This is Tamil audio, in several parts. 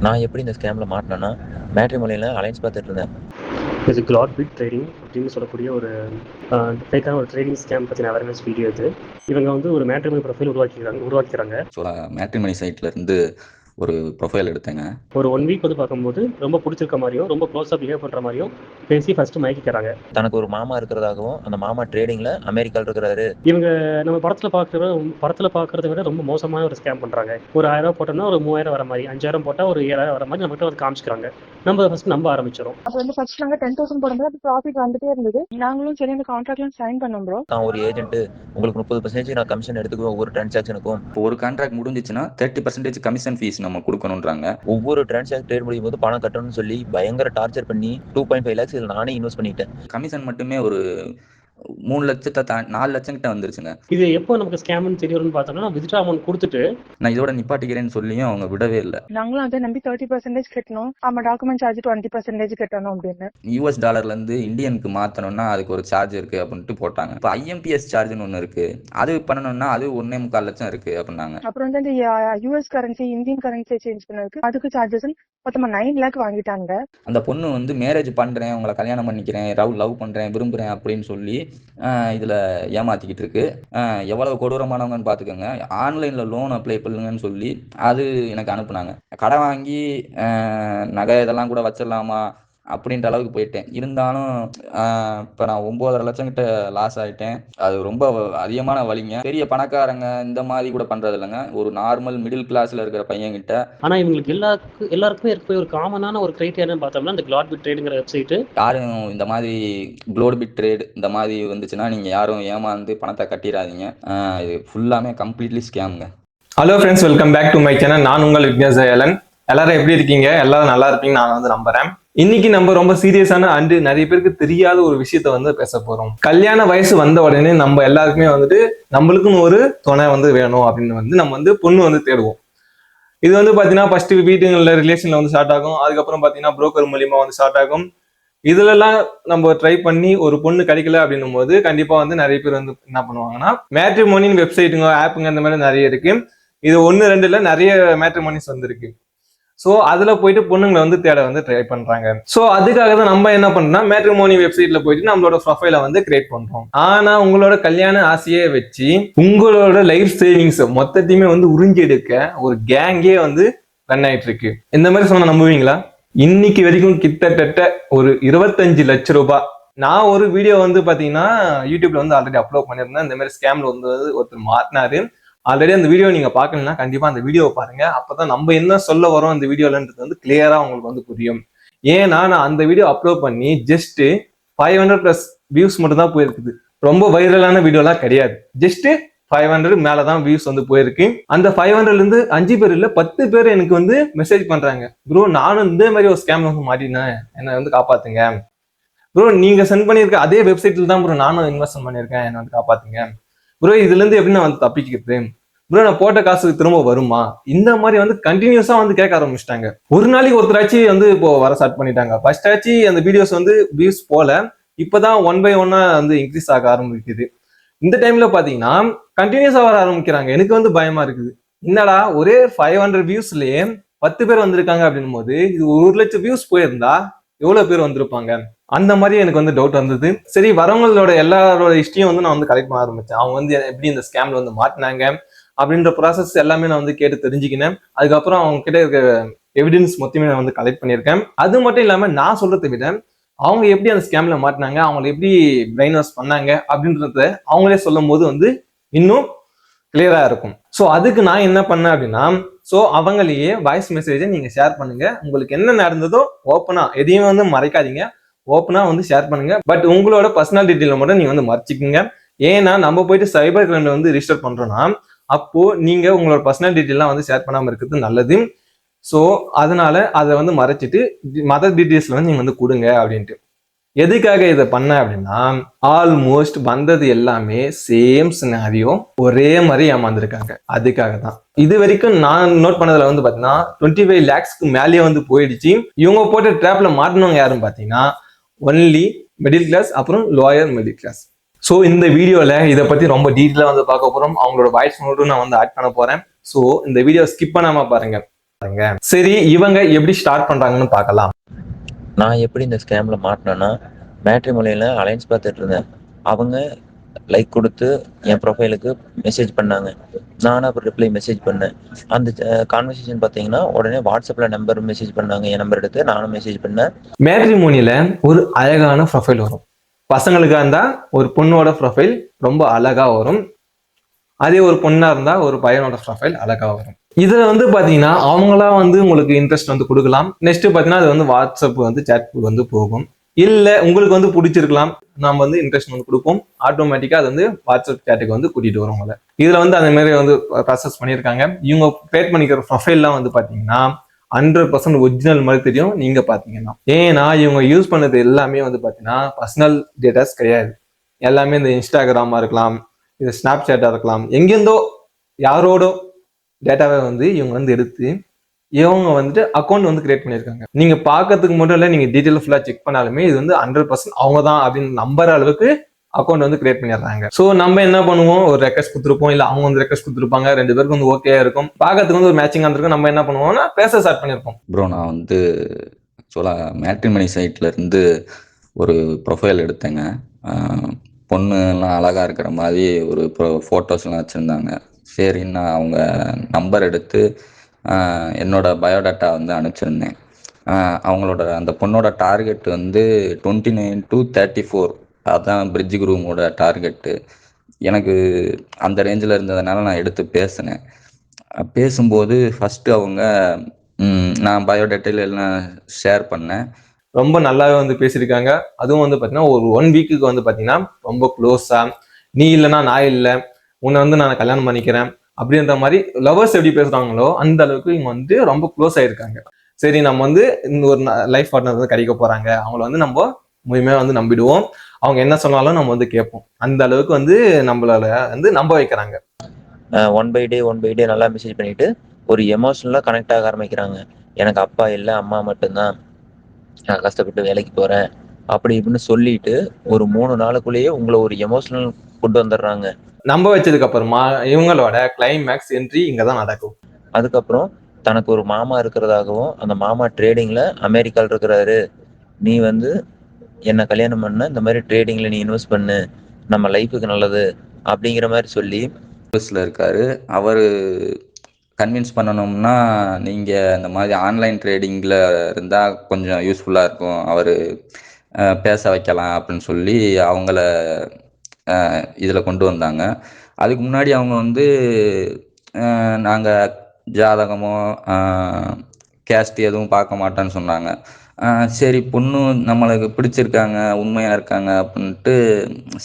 நான் எப்படி இந்த ஸ்கேமில் மாட்டினேன்னா, மேட்ரிமோனியில் அலைன்ஸ் பார்த்துட்டு இருந்தேன். இது கிளாட்பிட் ட்ரேடிங் அப்படின்னு சொல்லக்கூடிய ஒரு ஃபேக்கான ஒரு ட்ரேடிங் ஸ்கேம் பற்றின அவேர்னஸ் வீடியோ இது. இவங்க வந்து ஒரு மேட்ரிமோனி ப்ரொஃபைல் உருவாக்கிறாங்க. மேட்ரிமோனி சைட்ல இருந்து ஒரு ப்ரொஃபைல் எடுத்தேங்க. ஒரு 1 வீக் வந்து பார்க்கும்போது ரொம்ப பிடிச்சிருக்க மாதிரியும் ரொம்ப க்ளோஸாக பிஹேவ் பண்ணுற மாதிரியும் பேசி ஃபர்ஸ்ட் மயக்கிக்கிறாங்க. தனக்கு ஒரு மாமா இருக்கிறதாகவும், அந்த மாமா ட்ரேடிங்கில் அமெரிக்காவில் இருக்கிறாரு. இவங்க நம்ம படத்தில் பார்க்குறத விட ரொம்ப மோசமான ஒரு ஸ்கேம் பண்ணுறாங்க. ஒரு 1000 போட்டோம்னா ஒரு 3000 வர மாதிரி, 5000 போட்டால் ஒரு 7000 வர மாதிரி நம்மகிட்ட வந்து காமிச்சிக்கிறாங்க. நம்ம ஃபர்ஸ்ட் நம்ப ஆரம்பிச்சிடும். அப்போ வந்து ஃபர்ஸ்ட் நாங்கள் 10,000 போடும்போது அது ப்ராஃபிட் வந்துட்டே இருந்தது. நாங்களும் சரி அந்த கான்ட்ராக்ட்லாம் சைன் பண்ணோம் ப்ரோ. நான் ஒரு ஏஜென்ட், உங்களுக்கு 30% நான் கமிஷன் எடுத்துக்குவேன் ஒவ்வொரு டிரான்சாக்ஷனுக்கும். ஒரு கான்ட்ராக்ட் முடிஞ்சிச்சுன்னா 30% கமிஷன் ஃபீஸ் நம்ம கொடுக்கணுன்றாங்க. ஒவ்வொரு டிரான்சாக்ஷன் ட்ரேட் முடியும் போது பணம் கட்டணும்னு சொல்லி பயங்கர டார்ச்சர் பண்ணி 2.5 lakhs இதில் நானே இன்வெஸ்ட் பண்ணிட்டேன். கமிஷன் மட்டுமே ஒரு 3 லட்சத்தை 4 லட்சம் கிட்ட வந்துருச்சுங்க. இது எப்போ நமக்கு ஸ்கேம்னு தெரியும்னு பார்த்தோம்னா வித்ட்ரா அமௌண்ட் கொடுத்துட்டு நான் இதோட நிப்பாட்டிக்கிறேன்னு சொல்லியும் அவங்க விடவே இல்லை. நாங்களும் அதை நம்பி 30% கட்டணும், ஆமா டாக்குமெண்ட் சார்ஜ் 20% கட்டணும் அப்படின்னு. US டாலர்ல இருந்து இந்தியனுக்கு மாத்தணும்னா அதுக்கு ஒரு சார்ஜ் இருக்கு அப்படின்ட்டு போட்டாங்க. இப்போ IMPS சார்ஜ்னு ஒன்று இருக்கு, அது பண்ணணும்னா அது 1.25 லட்சம் இருக்கு அப்படின்னாங்க. அப்புறம் வந்து இந்த US currency Indian currency change பண்ணதுக்கு அதுக்கு சார்ஜஸ் மொத்தமா 9 lakh வாங்கிட்டாங்க. அந்த பொண்ணு வந்து மேரேஜ் பண்றேன், உங்களை கல்யாணம் பண்ணிக்கிறேன், லவ் பண்றேன், விரும்புறேன் அப்படின்னு சொல்லி இதுல ஏமாத்திக்கிட்டு இருக்கு. எவ்வளவு கொடூரமானவங்கன்னு பாத்துக்கோங்க. ஆன்லைன்ல லோன் அப்ளை பண்ணுங்கன்னு சொல்லி அது எனக்கு அனுப்புனாங்க. கடன் வாங்கி நகை இதெல்லாம் கூட வச்சிடலாமா அப்படின்ற அளவுக்கு போயிட்டேன். இருந்தாலும் இப்போ நான் 9.5 லட்சம் கிட்ட லாஸ் ஆகிட்டேன். அது ரொம்ப அதிகமான வலிங்க. பெரிய பணக்காரங்க இந்த மாதிரி கூட பண்றது இல்லைங்க, ஒரு நார்மல் மிடில் கிளாஸ்ல இருக்கிற பையன் கிட்ட. ஆனால் இவங்களுக்கு எல்லாருக்குமே இருக்க ஒரு காமனான ஒரு கிரைட்டீரியான்னு பார்த்தோம்னா இந்த கிளாட்பிட் ட்ரேடுங்கிற வெப்சைட்டு. யாரும் இந்த மாதிரி கிளாட்பிட் ட்ரேட் இந்த மாதிரி வந்துச்சுன்னா நீங்க யாரும் ஏமாந்து பணத்தை கட்டிடாதீங்க. இது ஃபுல்லாமே கம்ப்ளீட்லி ஸ்கேம்ங்க. Hello friends, welcome back to my channel. நான் உங்கள் விக்னேஷ். எல்லாரும் எப்படி இருக்கீங்க? எல்லாரும் நல்லா இருப்பீங்க நான் வந்து நம்புறேன். இன்னைக்கு நம்ம ரொம்ப சீரியஸான அண்டு நிறைய பேருக்கு தெரியாத ஒரு விஷயத்த வந்து பேச போறோம். கல்யாண வயசு வந்த உடனே நம்ம எல்லாருக்குமே வந்துட்டு நம்மளுக்குன்னு ஒரு துணை வந்து வேணும் அப்படின்னு வந்து நம்ம வந்து பொண்ணு வந்து தேடுவோம். இது வந்து பாத்தீங்கன்னா ஃபர்ஸ்ட் வீட்டுங்களில் ரிலேஷன்ல வந்து ஸ்டார்ட் ஆகும். அதுக்கப்புறம் பாத்தீங்கன்னா புரோக்கர் மூலியமா வந்து ஸ்டார்ட் ஆகும். இதுலலாம் நம்ம ட்ரை பண்ணி ஒரு பொண்ணு கிடைக்கல அப்படின்னும் போது கண்டிப்பா வந்து நிறைய பேர் வந்து என்ன பண்ணுவாங்கன்னா மேட்ரிமோனின்னு வெப்சைட்டுங்க ஆப்புங்க இந்த மாதிரி நிறைய இருக்கு. இது 1-2 இல்ல நிறைய மேட்ரிமோனிஸ் வந்துருக்கு. ஸோ அதுல போயிட்டு பொண்ணுங்களை வந்து தேட வந்து ட்ரை பண்றாங்க. ஸோ அதுக்காக தான் நம்ம என்ன பண்றோம்னா மேட்ரிமோனி வெப்சைட்ல போயிட்டு நம்மளோட ப்ரொஃபைலை வந்து கிரியேட் பண்றோம். ஆனா உங்களோட கல்யாண ஆசையை வச்சு உங்களோட லைஃப் சேவிங்ஸ் மொத்தத்தையுமே வந்து உறிஞ்சி எடுக்க ஒரு கேங்கே வந்து ரன் ஆயிட்டு இருக்கு. இந்த மாதிரி சொன்னா நம்புவீங்களா? இன்னைக்கு வரைக்கும் கிட்டத்தட்ட ஒரு 25 லட்சம் ரூபாய். நான் ஒரு வீடியோ வந்து பாத்தீங்கன்னா யூடியூப்ல வந்து ஆல்ரெடி அப்லோட் பண்ணியிருந்தேன். இந்த மாதிரி ஸ்கேம்ல வந்து ஒருத்தர் மாட்டினாரு. ஆல்ரெடி அந்த வீடியோ நீங்க பாக்கலன்னா கண்டிப்பா அந்த வீடியோவை பாருங்க. அப்பதான் நம்ம என்ன சொல்ல வரோம் அந்த வீடியோலன்றது வந்து கிளியரா உங்களுக்கு வந்து புரியும். ஏன்னா நான் அந்த வீடியோ அப்லோட் பண்ணி ஜஸ்ட் 500+ வியூஸ் மட்டும் தான் போயிருக்குது. ரொம்ப வைரலான வீடியோலாம் கிடையாது. ஜஸ்ட் 500 மேலதான் வியூஸ் வந்து போயிருக்கு. அந்த 500ல இருந்து 5 பேர் இல்ல 10 பேர் எனக்கு வந்து மெசேஜ் பண்றாங்க, ப்ரோ நானும் இந்த மாதிரி ஒரு ஸ்கேம்ல வந்து மாட்டினேன், என்ன வந்து காப்பாத்துங்க ப்ரோ. நீங்க சென்ட் பண்ணிருக்க அதே வெப்சைட்ல தான் ப்ரோ நானும் இன்வெஸ்ட் பண்ணிருக்கேன், என்ன வந்து காப்பாத்துங்க ப்ரோ. இதுல இருந்து எப்படி நான் வந்து தப்பிக்கிறது ப்ரோ? நான் போட்ட காசுக்கு திரும்ப வருமா? இந்த மாதிரி வந்து கண்டினியூஸா வந்து கேட்க ஆரம்பிச்சிட்டாங்க. ஒரு நாளைக்கு ஒருத்தராச்சு வந்து இப்போ வர ஸ்டார்ட் பண்ணிட்டாங்க. ஃபர்ஸ்ட் ஆச்சு அந்த வீடியோஸ் வந்து வியூஸ் போல, இப்பதான் 1 by 1 வந்து இன்க்ரீஸ் ஆக ஆரம்பிக்குது. இந்த டைம்ல பாத்தீங்கன்னா கண்டினியூஸா வர ஆரம்பிக்கிறாங்க. எனக்கு வந்து பயமா இருக்குது. என்னடா ஒரே 500 வியூஸ்லயே 10 பேர் வந்திருக்காங்க அப்படின்னும் போது இது 1 லட்சம் வியூஸ் போயிருந்தா எவ்வளவு பேர் வந்திருப்பாங்க? அந்த மாதிரி எனக்கு வந்து டவுட் வந்தது. சரி, வரவங்களோட எல்லாரோட ஹிஸ்டரியும் வந்து நான் வந்து கலெக்ட் பண்ண ஆரம்பிச்சேன். அவங்க வந்து எப்படி இந்த ஸ்கேம்ல வந்து மாட்டினாங்க அப்படின்ற ப்ராசஸ் எல்லாமே நான் வந்து கேட்டு தெரிஞ்சுக்கினேன். அதுக்கப்புறம் அவங்க கிட்ட இருக்க எவிடன்ஸ் மொத்தமே நான் வந்து கலெக்ட் பண்ணியிருக்கேன். அது மட்டும் இல்லாம நான் சொல்றதை விட அவங்க எப்படி அந்த ஸ்கேம்ல மாட்டினாங்க, அவங்களை எப்படி பிரெயின் வாஷ் பண்ணாங்க அப்படின்றத அவங்களே சொல்லும் போது வந்து இன்னும் கிளியரா இருக்கும். ஸோ அதுக்கு நான் என்ன பண்ணேன் அப்படின்னா, ஸோ அவங்களையே வாய்ஸ் மெசேஜை நீங்க ஷேர் பண்ணுங்க. உங்களுக்கு என்ன நடந்ததோ ஓப்பனா எதையும் வந்து மறைக்காதீங்க, ஓப்பனா வந்து ஷேர் பண்ணுங்க. பட் உங்களோட பர்சனல் டீட்டெயில மட்டும் நீங்க வந்து மறைச்சிக்கங்க. ஏன்னா நம்ம போயிட்டு சைபர் கிரைம்ல வந்து ரிஜிஸ்டர் பண்றோம்னா அப்போ நீங்க உங்களோட பர்சனல் டீட்டெயிலாம் வந்து ஷேர் பண்ணாம இருக்கிறது நல்லது. ஸோ அதனால அதை வந்து மறைச்சிட்டு மதர் டீட்டெயில்ஸ்ல வந்து நீங்க வந்து கொடுங்க அப்படின்ட்டு. எதுக்காக இதை பண்ண அப்படின்னா ஆல்மோஸ்ட் வந்தது எல்லாமே சேம் சினாரியோ, ஒரே மாதிரி ஏமாந்துருக்காங்க. அதுக்காக தான். இது வரைக்கும் நான் நோட் பண்ணதுல வந்து பாத்தீங்கன்னா 25 lakhsக்கு மேலேயே வந்து போயிடுச்சு. இவங்க போட்ட ட்ராப்ல மாட்டினவங்க யாரும் பாத்தீங்கன்னா ஒன்லி மிடில் கிளாஸ், அப்புறம் லோயர் மிடில் கிளாஸ். ஸோ இந்த வீடியோல இதை பத்தி ரொம்ப டீட்டெயிலா வந்து பார்க்க போறோம். அவங்களோட வாய்ஸ் நோட்டும் நான் வந்து ஆட் பண்ண போறேன். ஸோ இந்த வீடியோ ஸ்கிப் பண்ணாம பாருங்க. சரி, இவங்க எப்படி ஸ்டார்ட் பண்றாங்கன்னு பார்க்கலாம். நான் எப்படி இந்த ஸ்கேம்ல மாட்டினேன்னா, மேட்ரிமோனியில் அலைன்ஸ் பார்த்துட்டு இருந்தேன். அவங்க லைக் கொடுத்து என் ப்ரொஃபைலுக்கு மெசேஜ் பண்ணாங்க. நானும் அப்புறம் ரிப்ளை மெசேஜ் பண்ணேன். அந்த கான்வர்சேஷன் பார்த்தீங்கன்னா உடனே வாட்ஸ்அப்பில் நம்பர் மெசேஜ் பண்ணாங்க. என் நம்பர் எடுத்து நானும் மெசேஜ் பண்ணேன். மேட்ரிமோனியில ஒரு அழகான ப்ரொஃபைல் வரும். பசங்களுக்கா இருந்தா ஒரு பொண்ணோட ப்ரொஃபைல் ரொம்ப அழகா வரும். அதே ஒரு பொண்ணா இருந்தா ஒரு பையனோட ப்ரொஃபைல் அழகா வரும். இதுல வந்து பாத்தீங்கன்னா அவங்களா வந்து உங்களுக்கு இன்ட்ரெஸ்ட் வந்து கொடுக்கலாம். நெக்ஸ்ட் பாத்தீங்கன்னா அது வந்து வாட்ஸ்அப் வந்து சேட் வந்து போகும். இல்ல உங்களுக்கு வந்து பிடிச்சிருக்கலாம், நம்ம வந்து இன்ட்ரெஸ்ட் வந்து கொடுப்போம், ஆட்டோமேட்டிக்கா அது வந்து வாட்ஸ்அப் சேட்டுக்கு வந்து கூட்டிட்டு வரும் உங்களை. இதுல வந்து அந்த மாதிரி வந்து ப்ராசஸ் பண்ணியிருக்காங்க. இவங்க கிரியேட் பண்ணிக்கிற ப்ரொஃபைல்லாம் வந்து பாத்தீங்கன்னா 100% ஒரிஜினல் மாதிரி தெரியும் நீங்க பாத்தீங்கன்னா. ஏன்னா இவங்க யூஸ் பண்ணது எல்லாமே வந்து பாத்தீங்கன்னா பர்சனல் டேட்டாஸ் கிடையாது. எல்லாமே இந்த இன்ஸ்டாகிராமா இருக்கலாம், இது ஸ்னாப் சேட்டா இருக்கலாம், எங்கேருந்தோ யாரோட டேட்டாவை வந்து இவங்க வந்து எடுத்து இவங்க வந்துட்டு அக்கௌண்ட் வந்து கிரியேட் பண்ணியிருக்காங்க. நீங்க பார்க்கறதுக்கு மட்டும் இல்லை, நீங்க டீட்டெயில் ஃபுல்லா செக் பண்ணாலுமே இது வந்து 100% அவங்க தான் அப்படின்னு நம்புற அளவுக்கு அக்கௌண்ட் வந்து கிரியேட் பண்ணிடுறாங்க. ஸோ நம்ம என்ன பண்ணுவோம், ஒரு ரெக்வஸ்ட் கொடுத்துருப்போம், இல்லை அவங்க வந்து ரெக்வஸ்ட் கொடுத்துருப்பாங்க, 2 பேருக்கு வந்து ஓகே இருக்கும், பார்க்கறதுக்கு வந்து ஒரு மேட்சிங் இருக்கும். நம்ம என்ன பண்ணுவோம்னா பேச ஸ்டார்ட் பண்ணியிருப்போம். ப்ரோ, நான் வந்து ஆக்சுவலாக மேட்ரிமனி சைட்ல இருந்து ஒரு ப்ரொஃபைல் எடுத்தேங்க. பொண்ணுலாம் அழகா இருக்கிற மாதிரி ஒரு ஃபோட்டோஸ்லாம் வச்சுருந்தாங்க. சரி, நான் அவங்க நம்பர் எடுத்து என்னோட பயோடேட்டா வந்து அனுப்பிச்சிருந்தேன். அவங்களோட அந்த பொண்ணோட டார்கெட் வந்து 29 to 34, அதுதான் பிரிட்ஜ் குரூமோட டார்கெட்டு. எனக்கு அந்த ரேஞ்சில் இருந்ததுனால நான் எடுத்து பேசினேன். பேசும்போது ஃபஸ்ட்டு அவங்க நான் பயோடேட்டாவில் எல்லாம் ஷேர் பண்ணேன். ரொம்ப நல்லாவே வந்து பேசியிருக்காங்க. அதுவும் வந்து பார்த்தீங்கன்னா ஒரு 1 வீக்குக்கு வந்து பார்த்தீங்கன்னா ரொம்ப க்ளோஸாக, நீ இல்லைன்னா நான் இல்லை, உன்னை வந்து நான் கல்யாணம் பண்ணிக்கிறேன் அப்படின்ற மாதிரி லவர்ஸ் எப்படி பேசுறாங்களோ அந்த அளவுக்கு இவங்க வந்து ரொம்ப க்ளோஸ் ஆயிருக்காங்க. சரி, நம்ம வந்து இந்த ஒரு லைஃப் பார்ட்னர் வந்து கிடைக்க போறாங்க, அவங்கள வந்து நம்ம முழுமையாக வந்து நம்பிடுவோம், அவங்க என்ன சொன்னாலும் நம்ம வந்து கேட்போம், அந்த அளவுக்கு வந்து நம்மளால வந்து நம்ப வைக்கிறாங்க. ஒன் பை டே நல்லா மெசேஜ் பண்ணிட்டு ஒரு எமோஷனலாக கனெக்ட் ஆக ஆரம்பிக்கிறாங்க. எனக்கு அப்பா இல்லை, அம்மா மட்டும்தான், நான் கஷ்டப்பட்டு வேலைக்கு போறேன் அப்படி இப்படின்னு சொல்லிட்டு ஒரு 3 நாளுக்குள்ளேயே உங்களை ஒரு எமோஷனல் கொண்டு வந்துடுறாங்க. நம்ப வச்சதுக்கு அப்புறமா இவங்களோட கிளைமேக்ஸ் என்ட்ரி இங்கதான் நடக்கும். அதுக்கப்புறம் தனக்கு ஒரு மாமா இருக்கிறதாகவும், அந்த மாமா ட்ரேடிங்ல அமெரிக்காவில் இருக்கிறாரு, நீ வந்து என்ன கல்யாணம் பண்ண, இந்த மாதிரி ட்ரேடிங்ல நீ இன்வெஸ்ட் பண்ணு, நம்ம லைஃபுக்கு நல்லது அப்படிங்கிற மாதிரி சொல்லி யூஎஸ்ல இருக்காரு. அவர் கன்வின்ஸ் பண்ணணும்னா நீங்கள் இந்த மாதிரி ஆன்லைன் ட்ரேடிங்கில் இருந்தால் கொஞ்சம் யூஸ்ஃபுல்லாக இருக்கும், அவர் பேச வைக்கலாம் அப்படின்னு சொல்லி அவங்கள இதில் கொண்டு வந்தாங்க. அதுக்கு முன்னாடி அவங்க வந்து நாங்கள் ஜாதகமோ கேஸ்ட் எதுவும் பார்க்க மாட்டேன்னு சொன்னாங்க. சரி, பொண்ணு நம்மளுக்கு பிடிச்சிருக்காங்க, உண்மையாக இருக்காங்க அப்படின்ட்டு